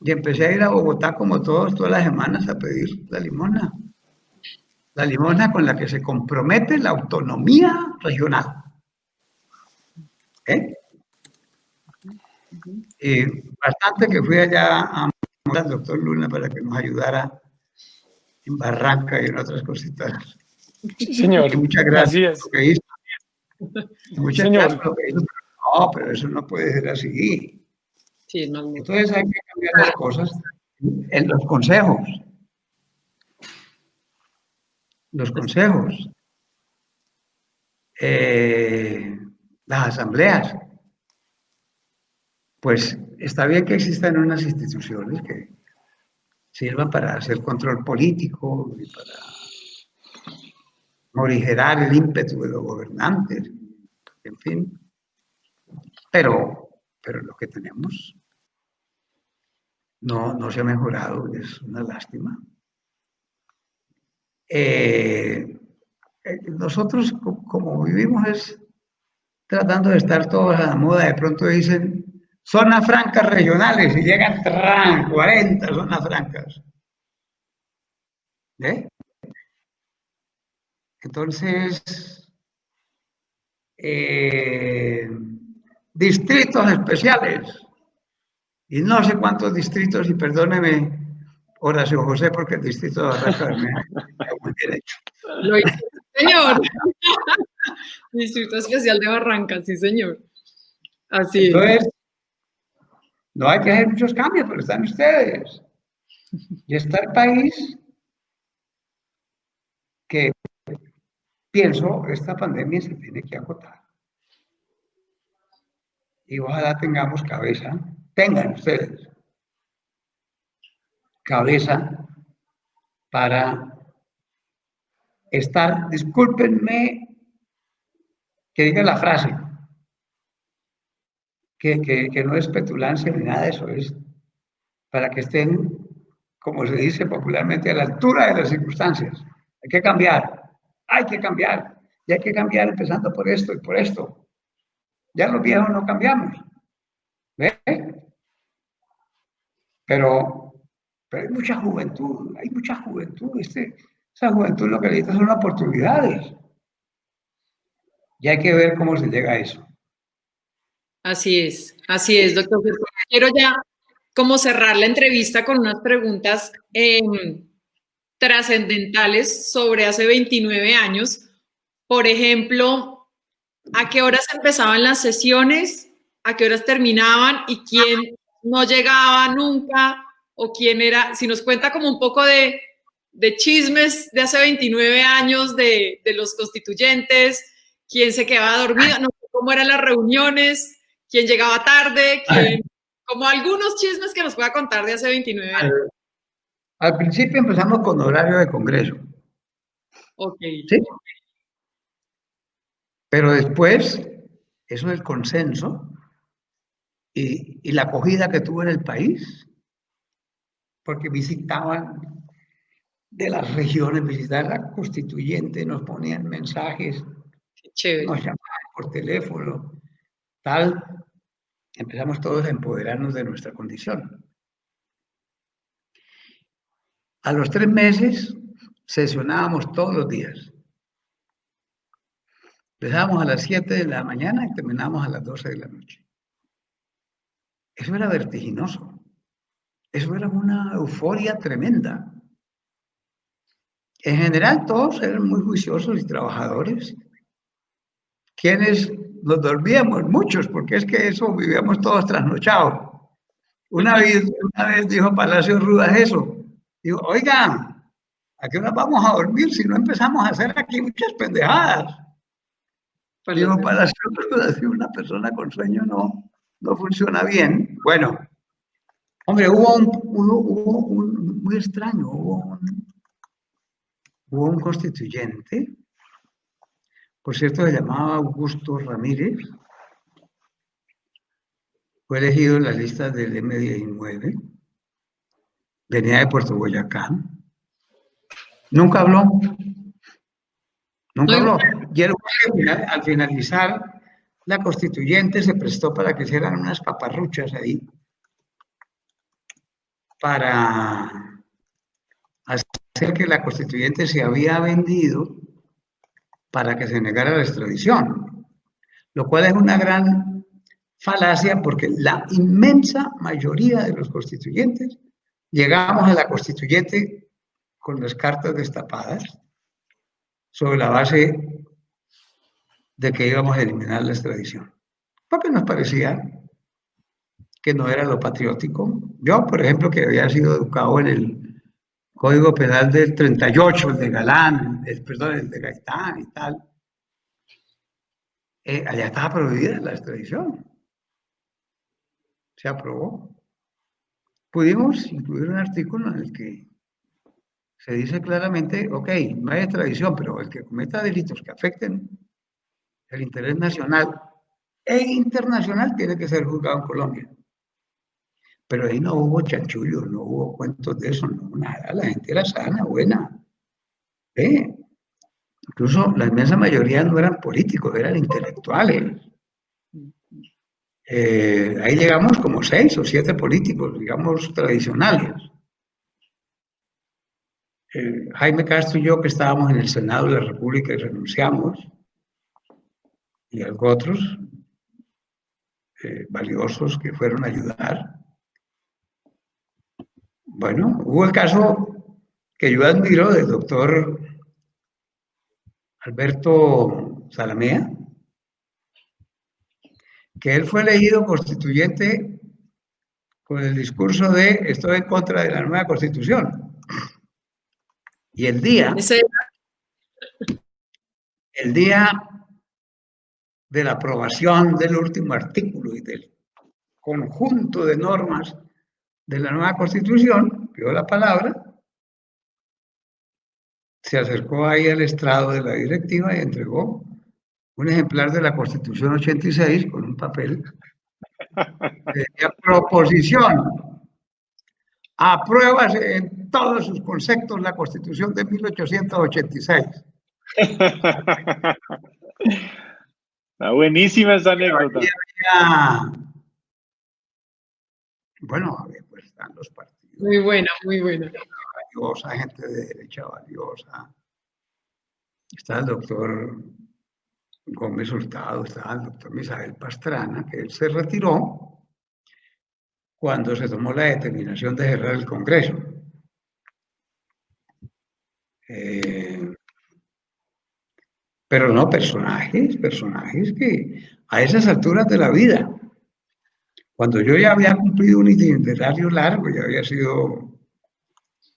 y empecé a ir a Bogotá como todas las semanas a pedir la limosna. La limosna con la que se compromete la autonomía regional. Y bastante que fui allá al doctor Luna para que nos ayudara en Barranca y en otras cositas. Sí, señor. Y muchas gracias Así por lo que hizo. Muchas señor. gracias por lo que hizo. No, pero eso no puede ser así. sí, no, Entonces hay que cambiar las cosas en los consejos. Las asambleas. Pues está bien que existan unas instituciones que sirvan para hacer control político y para morigerar el ímpetu de los gobernantes, en fin. Pero lo que tenemos no se ha mejorado, es una lástima. Nosotros, como vivimos, es tratando de estar todos a la moda. De pronto dicen zonas francas regionales y llegan 40 zonas francas. Entonces, distritos especiales. Y no sé cuántos distritos, y perdóneme, Horacio José, porque el distrito de Barranca Bermeja está muy bien hecho. Lo hizo, señor. Distrito Especial de Barranca, sí, señor. Así es. Entonces, no hay que hacer muchos cambios, pero están ustedes. Y está el país que, pienso, esta pandemia se tiene que acotar. Y ojalá tengamos cabeza, tengan ustedes cabeza para estar, discúlpenme que diga la frase, que no es petulancia ni nada de eso, es para que estén, como se dice popularmente, a la altura de las circunstancias. Hay que cambiar, y hay que cambiar empezando por esto y por esto. Ya los viejos no cambiamos, ¿ve? Pero hay mucha juventud, esa juventud lo que necesita son oportunidades. Y hay que ver cómo se llega a eso. Así es, doctor. Quiero ya como cerrar la entrevista con unas preguntas trascendentales sobre hace 29 años. Por ejemplo, ¿a qué horas empezaban las sesiones? ¿A qué horas terminaban? ¿Y quién no llegaba nunca? ¿O quién era? Si nos cuenta como un poco de chismes de hace 29 años de los constituyentes, quién se quedaba dormido, no sé cómo eran las reuniones, quién llegaba tarde, como algunos chismes que nos pueda contar de hace 29 años. Al principio empezamos con horario de congreso. Ok. ¿Sí? Pero después, eso del consenso y la acogida que tuvo en el país, porque visitaban de las regiones, visitaban la constituyente, nos ponían mensajes, Chévere. nos llamaban por teléfono, tal, empezamos todos a empoderarnos de nuestra condición. A los 3 meses sesionábamos todos los días. Empezábamos a las 7 de la mañana y terminábamos a las 12 de la noche. Eso era vertiginoso. Eso era una euforia tremenda. En general, todos eran muy juiciosos y trabajadores. Quienes nos dormíamos, muchos, porque es que eso vivíamos todos trasnochados. Una vez dijo Palacio Rudas eso. Digo, oigan, ¿a qué nos vamos a dormir si no empezamos a hacer aquí muchas pendejadas? Digo, Palacio Rudas, si una persona con sueño no funciona bien. Bueno, hombre, hubo un muy extraño, hubo un constituyente, por cierto, se llamaba Augusto Ramírez, fue elegido en las listas del M19, venía de Puerto Boyacá, nunca habló, y al finalizar la constituyente se prestó para que hicieran unas paparruchas ahí, para hacer que la constituyente se había vendido para que se negara la extradición, lo cual es una gran falacia porque la inmensa mayoría de los constituyentes llegamos a la constituyente con las cartas destapadas sobre la base de que íbamos a eliminar la extradición, porque nos parecía que no era lo patriótico. Yo, por ejemplo, que había sido educado en el Código Penal del 38, el de Galán, el de Gaitán y tal, allá estaba prohibida la extradición. Se aprobó. Pudimos incluir un artículo en el que se dice claramente, ok, no hay extradición, pero el que cometa delitos que afecten el interés nacional e internacional tiene que ser juzgado en Colombia. Pero ahí no hubo chanchullos, no hubo cuentos de eso, no, nada, la gente era sana, buena. Incluso la inmensa mayoría no eran políticos, eran intelectuales. Ahí llegamos como 6 o 7 políticos, digamos, tradicionales. Jaime Castro y yo, que estábamos en el Senado de la República y renunciamos, y algo otros valiosos que fueron a ayudar. Bueno, hubo el caso que yo admiro del doctor Alberto Zalamea, que él fue elegido constituyente con el discurso de estoy en contra de la nueva constitución. Y el día de la aprobación del último artículo y del conjunto de normas de la nueva constitución, pidió la palabra, se acercó ahí al estrado de la directiva y entregó un ejemplar de la Constitución 86 con un papel de proposición. Apruébase en todos sus conceptos la Constitución de 1886. Está buenísima esa anécdota. Bueno, pues están los partidos. Muy buena, muy buena. Valiosa, gente de derecha valiosa. Está el doctor Gómez Hurtado, está el doctor Misael Pastrana, que él se retiró cuando se tomó la determinación de cerrar el Congreso. Pero no, personajes que a esas alturas de la vida, cuando yo ya había cumplido un itinerario largo, ya había sido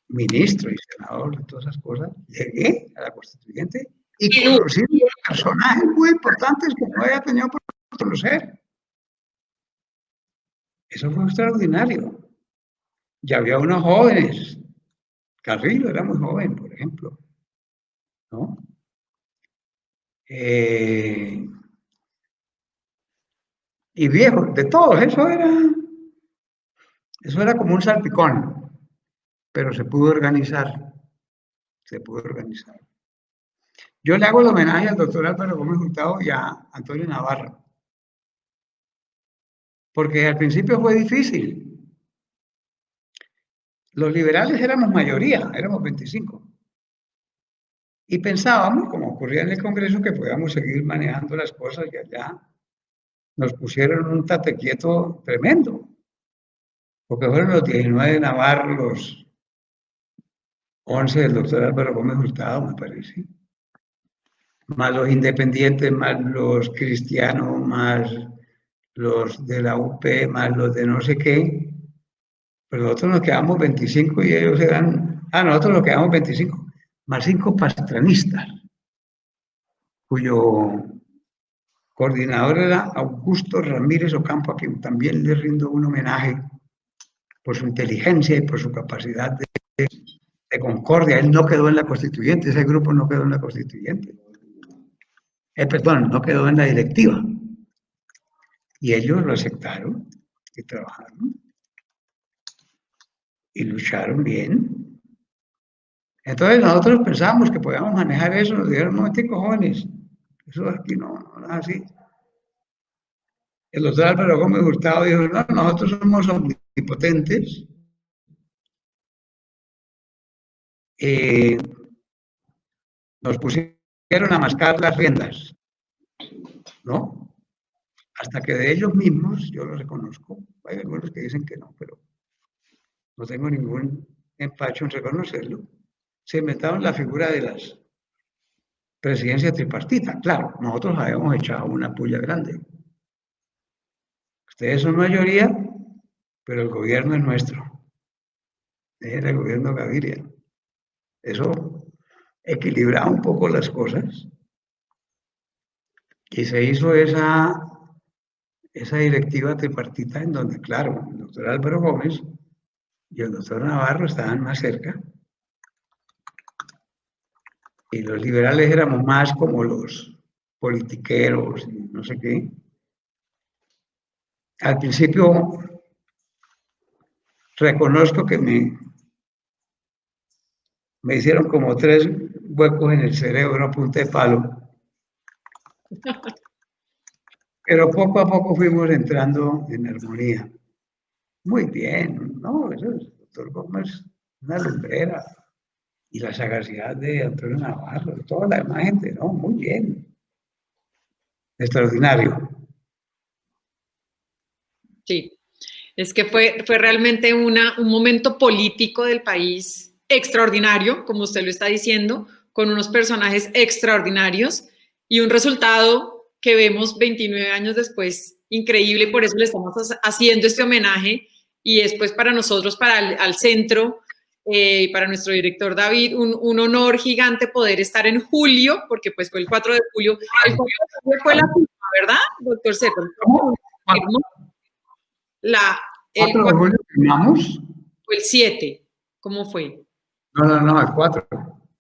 ministro y senador de todas esas cosas, llegué a la constituyente y conocí personajes muy importantes que no había tenido por conocer. Eso fue extraordinario. Ya había unos jóvenes. Carrillo era muy joven, por ejemplo, ¿no? Y viejo, de todos, eso era como un salpicón, pero se pudo organizar, Yo le hago el homenaje al doctor Álvaro Gómez Hurtado y a Antonio Navarro, porque al principio fue difícil. Los liberales éramos mayoría, éramos 25. Y pensábamos, como ocurría en el Congreso, que podíamos seguir manejando las cosas y allá nos pusieron un tate quieto tremendo. Porque fueron los 19 de Navarro, los 11 del doctor Álvaro Gómez Hurtado, me parece. Más los independientes, más los cristianos, más los de la UP, más los de no sé qué. Pero nosotros nos quedamos 25 y ellos eran... nosotros nos quedamos 25, más 5 pastranistas, cuyo coordinador era Augusto Ramírez Ocampo, a quien también le rindo un homenaje por su inteligencia y por su capacidad de concordia. Él no quedó en la constituyente, ese grupo no quedó en la constituyente. Perdón, no quedó en la directiva. Y ellos lo aceptaron y trabajaron y lucharon bien. Entonces nosotros pensábamos que podíamos manejar eso, nos dijeron, no, jóvenes, eso aquí no es así. El doctor Álvaro Gómez Hurtado dijo, no, nosotros somos omnipotentes. Nos pusieron a mascar las riendas, ¿no? Hasta que de ellos mismos, yo lo reconozco, hay algunos que dicen que no, pero no tengo ningún empacho en reconocerlo, se inventaron la figura de las presidencias tripartitas. Claro, nosotros habíamos echado una puya grande. Ustedes son mayoría, pero el gobierno es nuestro. Era el gobierno Gaviria. Eso equilibraba un poco las cosas. Y se hizo esa directiva tripartita en donde, claro, el doctor Álvaro Gómez y el doctor Navarro estaban más cerca. Y los liberales éramos más como los politiqueros, y no sé qué. Al principio reconozco que me hicieron como 3 huecos en el cerebro a punta de palo. Pero poco a poco fuimos entrando en armonía. Muy bien, ¿no? Eso es, el doctor Gómez, una lumbrera. Y la sagacidad de Antonio Navarro, toda la demás gente, ¿no? Muy bien. extraordinario. Sí, es que fue realmente un momento político del país extraordinario, como usted lo está diciendo, con unos personajes extraordinarios y un resultado que vemos 29 años después increíble, por eso le estamos haciendo este homenaje y después para nosotros, para al centro y para nuestro director David, un honor gigante poder estar en julio, porque pues fue el 4 de julio. El 4 de julio fue la firma, ¿verdad, doctor Serpa? El 4 de julio firmamos. ¿O el 7? ¿Cómo fue? No, el 4.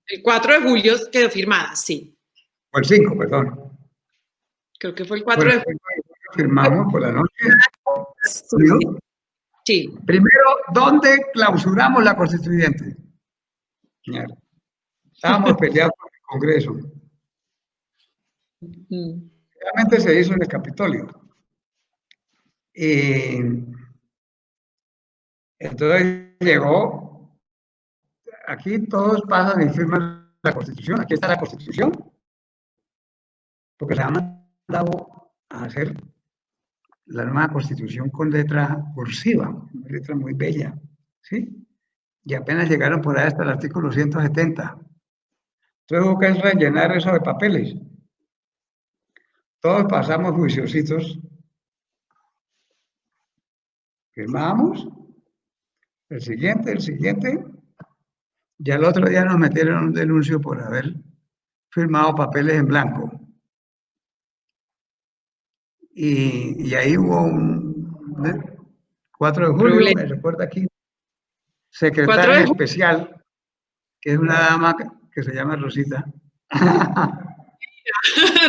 El 4 de julio quedó firmada, sí. O el 5, perdón. Creo que fue el 4 de julio. Firmamos por la noche. Sí. Primero, ¿dónde clausuramos la constituyente? Estábamos peleados con el Congreso. Realmente se hizo en el Capitolio. Y entonces llegó, aquí todos pasan y firman la Constitución, aquí está la Constitución, porque se ha mandado a hacer la nueva Constitución con letra cursiva, una letra muy bella, ¿sí? Y apenas llegaron por ahí hasta el artículo 170. Entonces hubo que rellenar eso de papeles. Todos pasamos juiciositos, firmamos, el siguiente, ya el otro día nos metieron un denuncio por haber firmado papeles en blanco. Y ahí hubo un 4 de julio, me recuerda aquí, secretaria especial, que es una dama que se llama Rosita.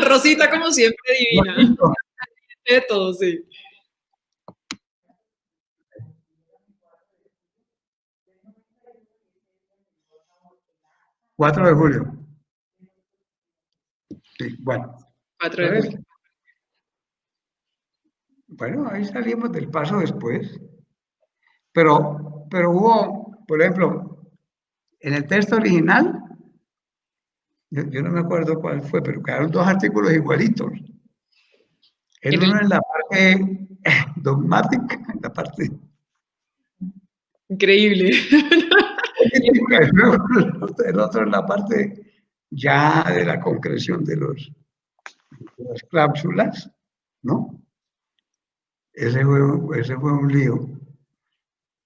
Rosita, como siempre, divina. De todo, sí. ¿4 de julio? Sí, bueno. 4 de julio. Bueno, ahí salimos del paso después. Pero hubo, por ejemplo, en el texto original, yo no me acuerdo cuál fue, pero quedaron 2 artículos igualitos. El uno en la parte dogmática, en la parte... Increíble. El otro en la parte ya de la concreción de las cláusulas, ¿no? Ese fue un lío.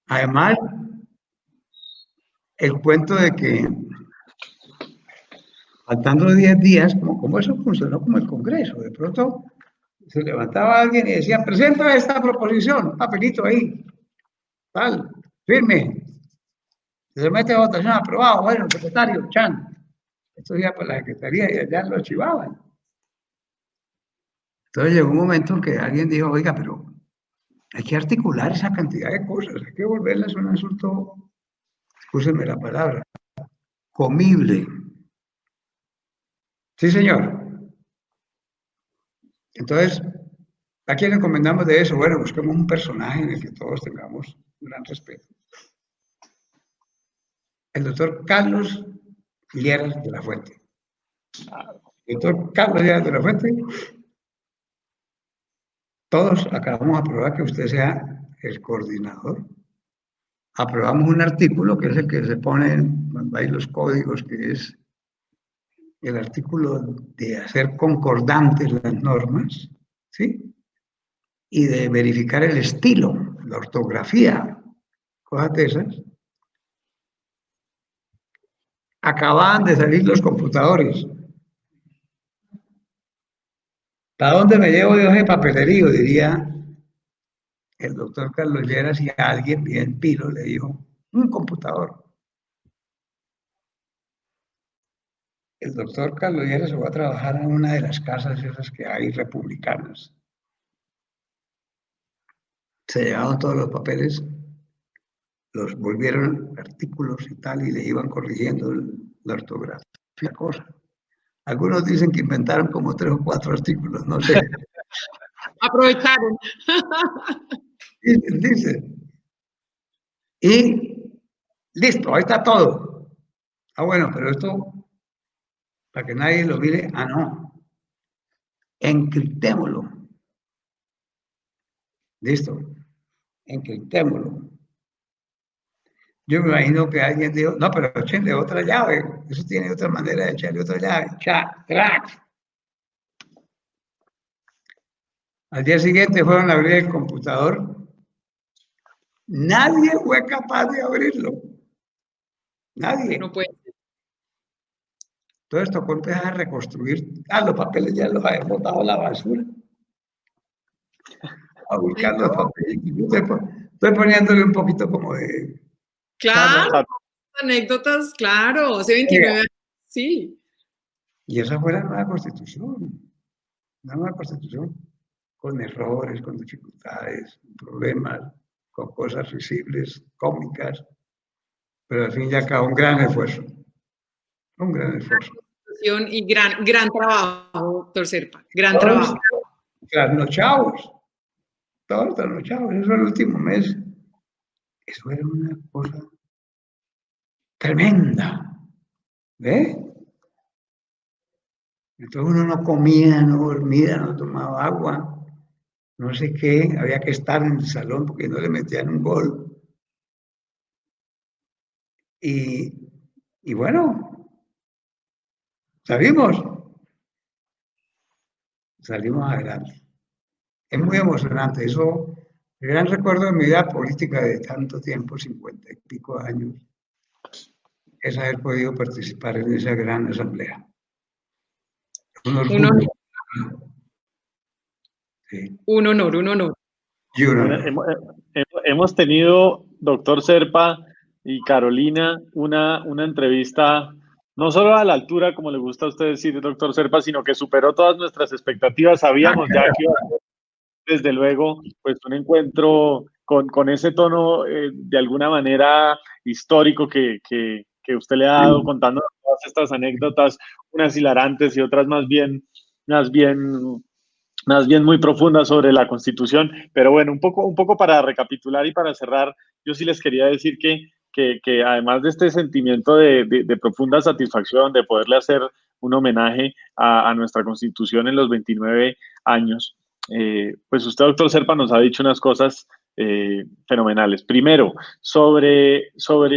Además, el cuento de que faltando 10 días, como eso funcionó como el Congreso, de pronto se levantaba alguien y decía, presenta esta proposición, papelito ahí, tal, firme, se mete a votación, aprobado, bueno, secretario, chan. Esto iba por la secretaría y allá lo archivaban. Entonces llegó un momento en que alguien dijo, oiga, pero hay que articular esa cantidad de cosas, hay que volverles un asunto, escúcheme la palabra, comible. Sí, señor. Entonces, ¿a quién encomendamos de eso? Bueno, busquemos un personaje en el que todos tengamos un gran respeto. El doctor Carlos Lleras de la Fuente. El doctor Carlos Lleras de la Fuente, todos acabamos de aprobar que usted sea el coordinador. Aprobamos un artículo que es el que se pone en ahí los códigos, que es el artículo de hacer concordantes las normas, ¿sí? Y de verificar el estilo, la ortografía, cosas de esas. Acababan de salir los computadores. ¿Para dónde me llevo yo ese papelerío? Diría el doctor Carlos Lleras, y a alguien bien pilo le dijo, un computador. El doctor Carlos Lleras se va a trabajar en una de las casas esas que hay republicanas. Se llevaron todos los papeles, los volvieron artículos y tal, y le iban corrigiendo la ortografía, cosa. Algunos dicen que inventaron como 3 o 4 artículos, no sé. Aprovecharon. Dice. Y listo, ahí está todo. Ah, bueno, pero esto, para que nadie lo mire, no. encriptémoslo. Listo, encriptémoslo. Yo me imagino que alguien dijo, no, pero échenle otra llave, eso tiene otra manera de echarle otra llave, crack. Al día siguiente fueron a abrir el computador, nadie fue capaz de abrirlo, nadie. No puede. Todo esto empezar a reconstruir, los papeles ya los habían botado a la basura, a buscar los papeles. Estoy poniéndole un poquito como de... Claro, anécdotas, claro, hace 29 años, sí. Y esa fue la nueva constitución, con errores, con dificultades, con problemas, con cosas visibles, cómicas, pero al fin y al cabo un gran esfuerzo. Y gran trabajo, doctor Serpa, gran trabajo. Trasnochados, todos trasnochados, eso el último mes, eso era una cosa tremenda, ¿ve? Entonces uno no comía, no dormía, no tomaba agua, no sé qué, había que estar en el salón porque no le metían un gol. Y bueno, salimos adelante. Es muy emocionante, eso, el gran recuerdo de mi vida política de tanto tiempo, 50 y pico años, es haber podido participar en esa gran asamblea. Un orgullo. Sí. Un honor. Y un honor. Hemos tenido, doctor Serpa y Carolina, una entrevista no solo a la altura, como le gusta a usted decir, doctor Serpa, sino que superó todas nuestras expectativas. Sabíamos ya que iba a ser, desde luego, pues un encuentro con ese tono de alguna manera histórico que usted le ha dado, contando todas estas anécdotas, unas hilarantes y otras más bien muy profundas sobre la Constitución. Pero bueno, un poco para recapitular y para cerrar, yo sí les quería decir que además de este sentimiento de profunda satisfacción, de poderle hacer un homenaje a nuestra Constitución en los 29 años, pues usted, doctor Serpa, nos ha dicho unas cosas fenomenales. Primero, sobre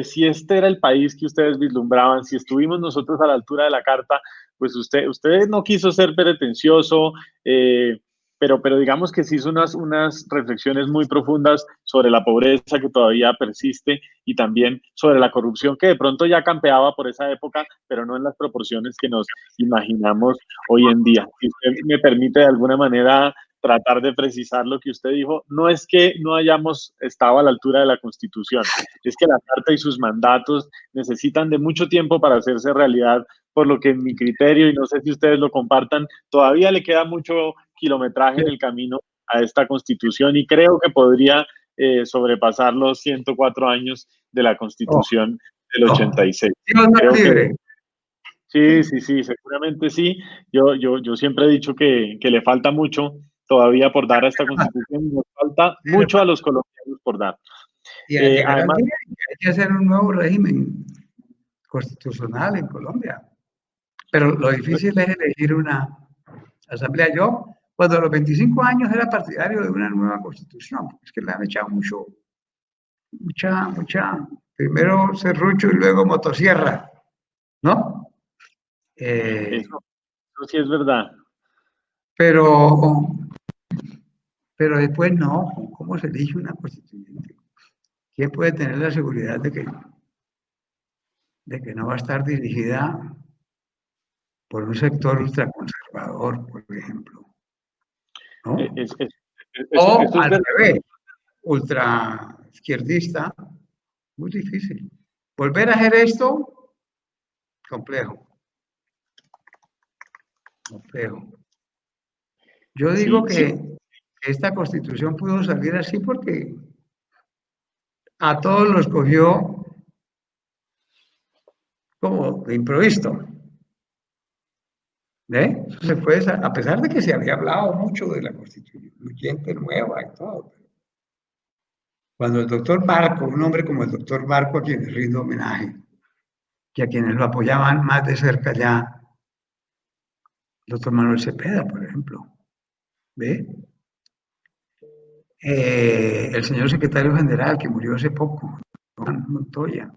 si este era el país que ustedes vislumbraban, si estuvimos nosotros a la altura de la carta, pues usted no quiso ser pretencioso, pero digamos que sí hizo unas reflexiones muy profundas sobre la pobreza que todavía persiste y también sobre la corrupción que de pronto ya campeaba por esa época, pero no en las proporciones que nos imaginamos hoy en día. Si usted me permite de alguna manera tratar de precisar lo que usted dijo, no es que no hayamos estado a la altura de la Constitución, es que la Carta y sus mandatos necesitan de mucho tiempo para hacerse realidad, por lo que en mi criterio, y no sé si ustedes lo compartan, todavía le queda mucho kilometraje en el camino a esta Constitución y creo que podría sobrepasar los 104 años de la Constitución del 86. Dios nos libre. Sí, seguramente sí. Yo siempre he dicho que le falta mucho todavía por dar a esta Constitución, nos falta mucho a los colombianos por dar. Y además hay que hacer un nuevo régimen constitucional en Colombia. Pero lo difícil es elegir una asamblea. Yo, cuando a los 25 años era partidario de una nueva constitución, es que le han echado mucha, primero serrucho y luego motosierra, ¿no? Eso sí es verdad. Pero después no, ¿cómo se elige una constituyente? ¿Quién puede tener la seguridad de que no va a estar dirigida por un sector ultraconservador, por ejemplo? ¿No? O al revés, ultra izquierdista, muy difícil. Volver a hacer esto, complejo. Yo digo que esta Constitución pudo salir así porque a todos los cogió como de improviso. ¿Ve? Se fue, a pesar de que se había hablado mucho de la Constituyente nueva y todo. Cuando el doctor Barco, un hombre como el doctor Barco, a quienes rindo homenaje, que a quienes lo apoyaban más de cerca ya, el doctor Manuel Cepeda, por ejemplo, ¿Ve? El señor secretario general que murió hace poco, Juan Montoya,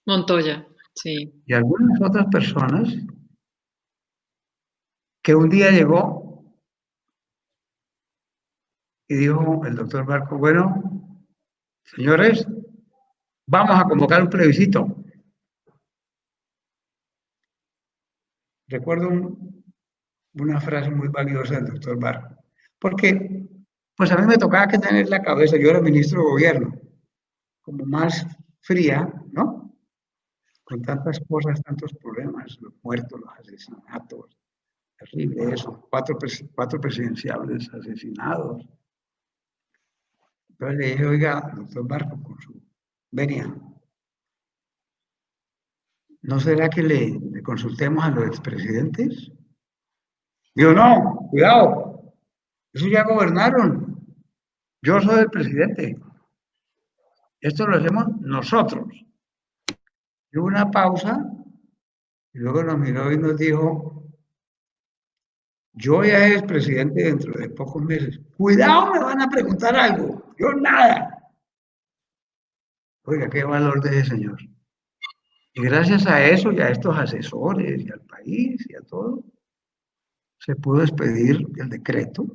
Montoya, sí. y algunas otras personas que un día llegó y dijo el doctor Barco, bueno, señores, vamos a convocar un plebiscito. Recuerdo una frase muy valiosa del doctor Barco, porque pues a mí me tocaba que tener la cabeza, yo era ministro de gobierno, como más fría, ¿no? Con tantas cosas, tantos problemas, los muertos, los asesinatos, terrible eso, cuatro presidenciales asesinados. Entonces le dije, oiga, doctor Barco, con su venia, ¿no será que le consultemos a los expresidentes? Digo, no, cuidado, eso ya gobernaron, yo soy el presidente, esto lo hacemos nosotros. Y hubo una pausa y luego nos miró y nos dijo, yo ya es presidente dentro de pocos meses. Cuidado, me van a preguntar algo. Yo nada. Oiga, qué valor de ese señor. Y gracias a eso y a estos asesores y al país y a todo, se pudo expedir el decreto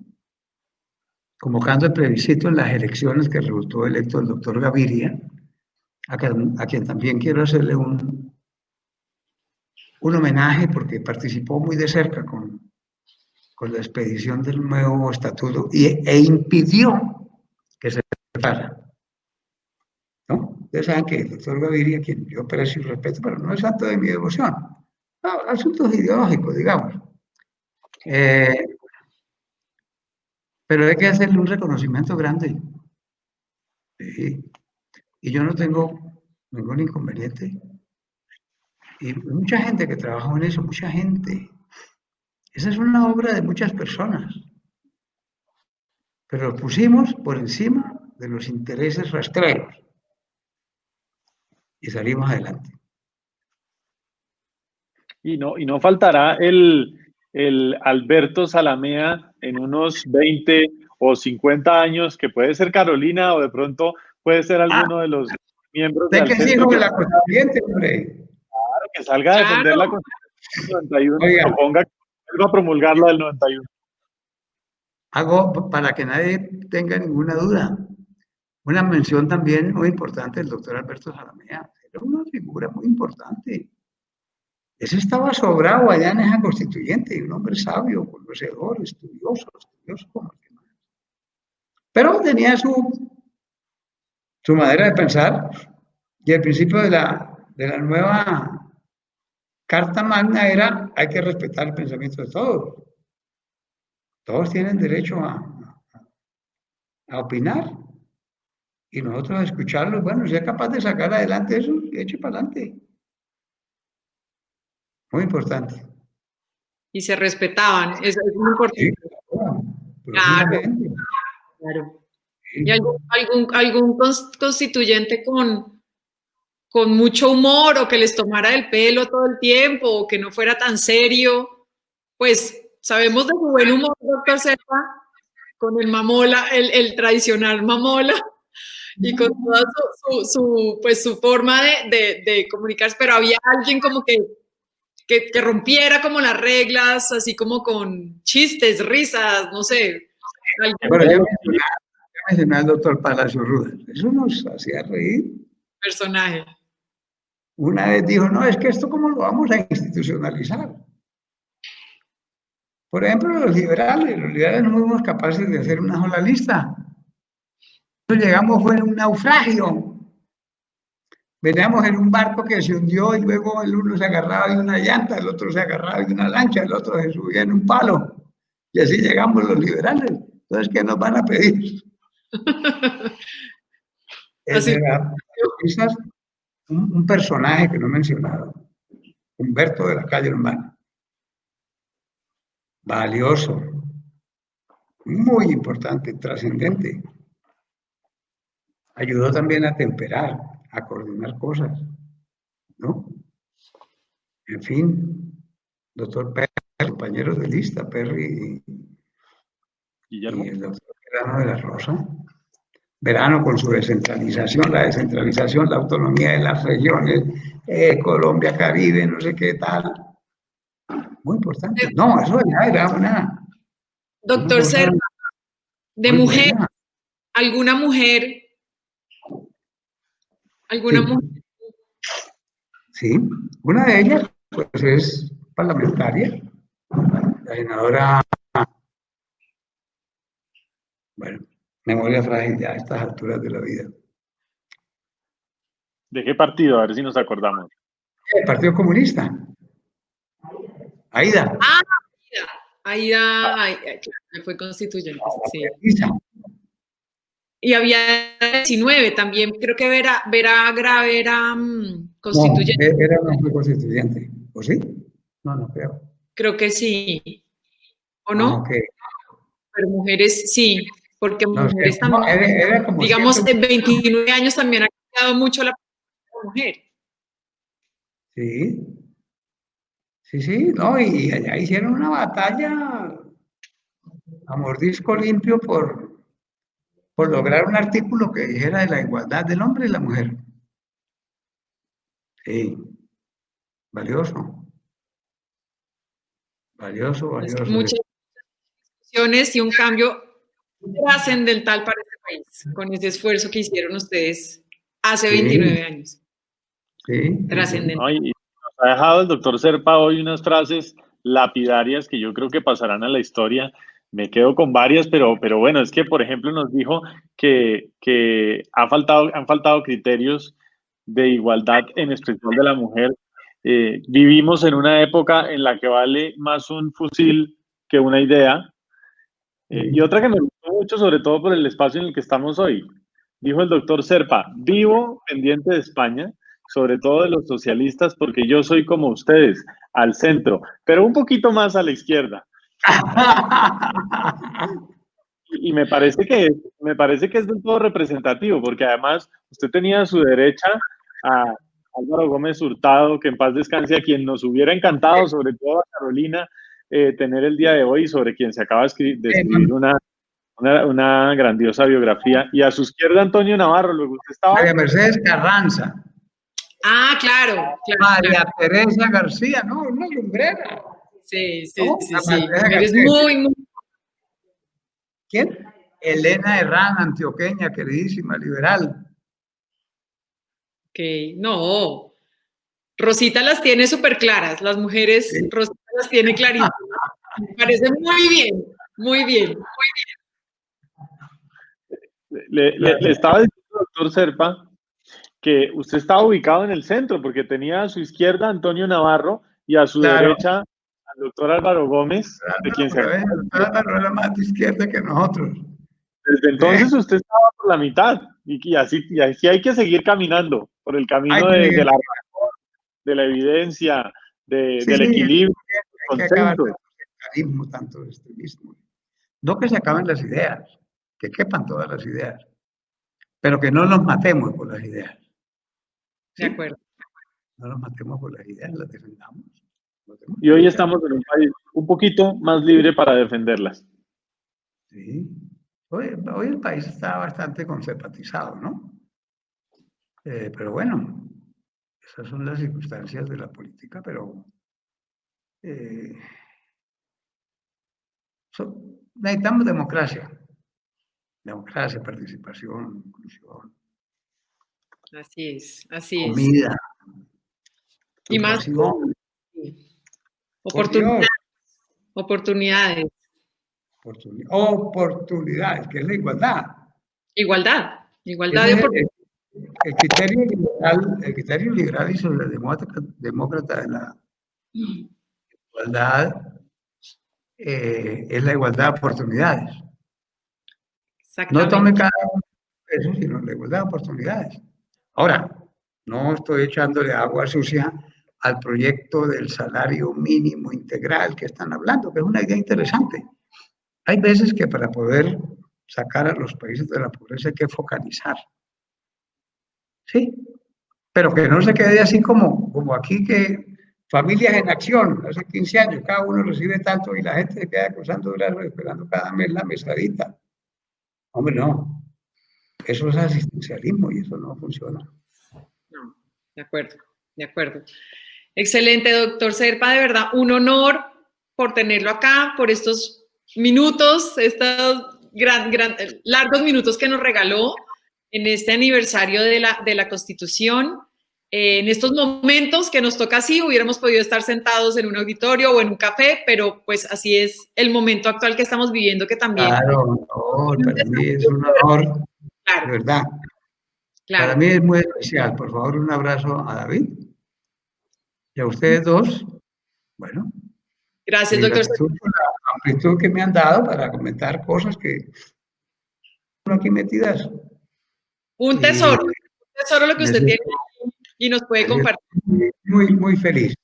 convocando el plebiscito en las elecciones que resultó electo el doctor Gaviria, a quien también quiero hacerle un homenaje porque participó muy de cerca con la expedición del nuevo estatuto e impidió que se votara. ¿No? Ustedes saben que el doctor Gaviria, quien yo aprecio y respeto, pero no es santo de mi devoción. No, asuntos ideológicos, digamos. Pero hay que hacerle un reconocimiento grande. Sí. Y yo no tengo ningún inconveniente. Y mucha gente que trabajó en eso, mucha gente. Esa es una obra de muchas personas. Pero lo pusimos por encima de los intereses rastreros. Y salimos adelante. Y no faltará el Alberto Zalamea en unos 20 o 50 años, que puede ser Carolina o de pronto puede ser alguno de los miembros Usted del que es centro hijo de la constituyente, hombre. que salga a defender la Claro. Constitución del 91 y Oiga, proponga que vuelva a promulgar la del 91. hago para que nadie tenga ninguna duda. Una mención también muy importante del doctor Alberto Zalamea. Era una figura muy importante. Ese estaba sobrado allá en esa constituyente, un hombre sabio, conocedor, estudioso como el que más. Pero tenía su manera de pensar y el principio de la nueva Carta Magna era hay que respetar el pensamiento de todos. Todos tienen derecho a opinar y nosotros a escucharlos. Bueno, si es capaz de sacar adelante eso, eche para adelante. Muy importante. Y se respetaban, eso es muy importante. Sí, claro, Claro, profundamente. claro. Sí. ¿Y algún constituyente con mucho humor o que les tomara el pelo todo el tiempo o que no fuera tan serio? Pues sabemos de su buen humor, doctor Serpa, con el mamola, el tradicional mamola y con toda su forma de comunicarse, pero había alguien como que rompiera como las reglas, así como con chistes, risas, no sé. Bueno, ya mencioné al doctor Palacio Rudas. Eso nos hacía reír. Personaje. Una vez dijo, no, es que esto cómo lo vamos a institucionalizar. Por ejemplo, los liberales no fuimos capaces de hacer una sola lista. Entonces llegamos, fue un naufragio. Veníamos en un barco que se hundió y luego el uno se agarraba de una llanta, el otro se agarraba de una lancha, el otro se subía en un palo. Y así llegamos los liberales. Entonces, ¿qué nos van a pedir? Así. Quizás un personaje que no he mencionado, Humberto de la Calle Urbana. Valioso, muy importante, trascendente. Ayudó también a temperar, a coordinar cosas, ¿no? En fin, doctor Perry, compañeros de lista, Perry Guillermo. Y el doctor Verano de la Rosa. Verano con su descentralización, la descentralización, la autonomía de las regiones, Colombia, Caribe, no sé qué tal. Muy importante. No, eso ya era una Doctor cosa Serpa, de muy mujer, buena. ¿alguna mujer? ¿Alguna Sí, mujer? sí. Una de ellas, pues, es parlamentaria, la senadora, bueno, memoria frágil ya a estas alturas de la vida. ¿De qué partido? A ver si nos acordamos. El Partido Comunista. Aida. Ah, Aida, claro, fue constituyente, sí. Isa. Y había 19 también, creo que Vera Grave era No, constituyente. era una mujer constituyente. ¿O sí? No, no creo. Creo que sí, ¿o Ah, no? ok. Pero mujeres sí, porque No, es que mujeres no, también, era como digamos, siempre. en 29 años también ha cambiado mucho la mujer. Sí, sí, sí, no, y allá hicieron una batalla a mordisco limpio por lograr un artículo que dijera de la igualdad del hombre y la mujer. Sí, valioso, valioso, Es que valioso. muchas discusiones y un cambio trascendental para este país, con ese esfuerzo que hicieron ustedes hace Sí, 29 años. sí, sí, sí. Trascendental. ¿No? Y nos ha dejado el doctor Serpa hoy unas frases lapidarias que yo creo que pasarán a la historia. Me quedo con varias, pero bueno, es que, por ejemplo, nos dijo que han faltado criterios de igualdad, en especial de la mujer. Vivimos en una época en la que vale más un fusil que una idea. Y otra que me gustó mucho, sobre todo por el espacio en el que estamos hoy. Dijo el doctor Serpa: vivo pendiente de España, sobre todo de los socialistas, porque yo soy como ustedes, al centro, pero un poquito más a la izquierda. Y me parece que es del todo representativo, porque además usted tenía a su derecha a Álvaro Gómez Hurtado, que en paz descanse, a quien nos hubiera encantado, sobre todo a Carolina, tener el día de hoy, sobre quien se acaba de escribir una grandiosa biografía. Y a su izquierda, Antonio Navarro, luego usted estaba. María Mercedes Carranza, Ah, claro, claro. María Teresa García, no, una lumbrera. Sí, sí, ¿No? sí, La sí. María Eres García. muy. ¿Quién? Elena Herrán, antioqueña, queridísima, liberal. Ok, no. Rosita las tiene súper claras, las mujeres, Sí. Rosita las tiene clarísimas. Me parece muy bien, muy bien. Le estaba diciendo, doctor Serpa, que usted estaba ubicado en el centro, porque tenía a su izquierda a Antonio Navarro y a su Claro. derecha al doctor Álvaro Gómez, de quien se Pero Álvaro era más de izquierda que nosotros. Desde entonces usted estaba por la mitad, y así hay que seguir caminando por el camino de la razón, de la evidencia, Sí, del sí, equilibrio, hay que acabar tanto sectarismo, tanto extremismo. No que se acaben las ideas, que quepan todas las ideas, pero que no nos matemos por las ideas. De acuerdo. No nos matemos por las ideas, las defendamos. Y hoy estamos en un país un poquito más libre para defenderlas. Sí. Hoy el país está bastante conservatizado, ¿no? Pero bueno, esas son las circunstancias de la política, pero necesitamos democracia. Democracia, participación, inclusión. Así es, así es. Comida. Y más educación. oportunidades. Oportunidades. Oportunidades, que es la igualdad. Igualdad. Igualdad de oportunidades. El criterio liberal y socialdemócrata de la igualdad es la igualdad de oportunidades. No tome cada uno de eso, sino la igualdad de oportunidades. Ahora, no estoy echándole agua sucia al proyecto del salario mínimo integral que están hablando, que es una idea interesante. Hay veces que para poder sacar a los países de la pobreza hay que focalizar. Sí, pero que no se quede así como aquí, que Familias en Acción, hace 15 años, cada uno recibe tanto y la gente se queda cruzando brazos esperando cada mes la mesadita. Hombre, no. Eso es asistencialismo y eso no funciona. No, de acuerdo, de acuerdo. Excelente, doctor Zerpa, de verdad, un honor por tenerlo acá, por estos minutos, estos largos minutos que nos regaló en este aniversario de la Constitución. En estos momentos que nos toca así, hubiéramos podido estar sentados en un auditorio o en un café, pero pues así es el momento actual que estamos viviendo, que también... Claro, no, para mí es un honor, claro, de verdad. Claro. Para mí es muy especial. Por favor, un abrazo a David y a ustedes dos. Bueno. Gracias, doctor. Por la amplitud que me han dado para comentar cosas que están aquí metidas. Un tesoro lo que usted tiene y nos puede compartir. Muy feliz.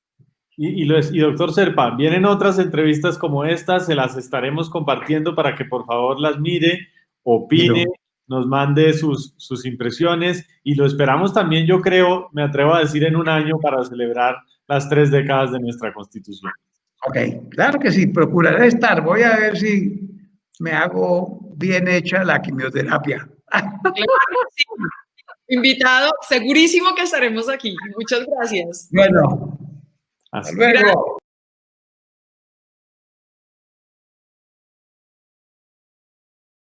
Y doctor Zerpa, vienen otras entrevistas como estas, se las estaremos compartiendo para que por favor las mire, opine, nos mande sus impresiones y lo esperamos también, yo creo, me atrevo a decir, en un año para celebrar las 3 décadas de nuestra Constitución. Ok, claro que sí, procuraré estar. Voy a ver si me hago bien hecha la quimioterapia. Claro, sí. Invitado, segurísimo que estaremos aquí. Muchas gracias. Bueno, hasta luego.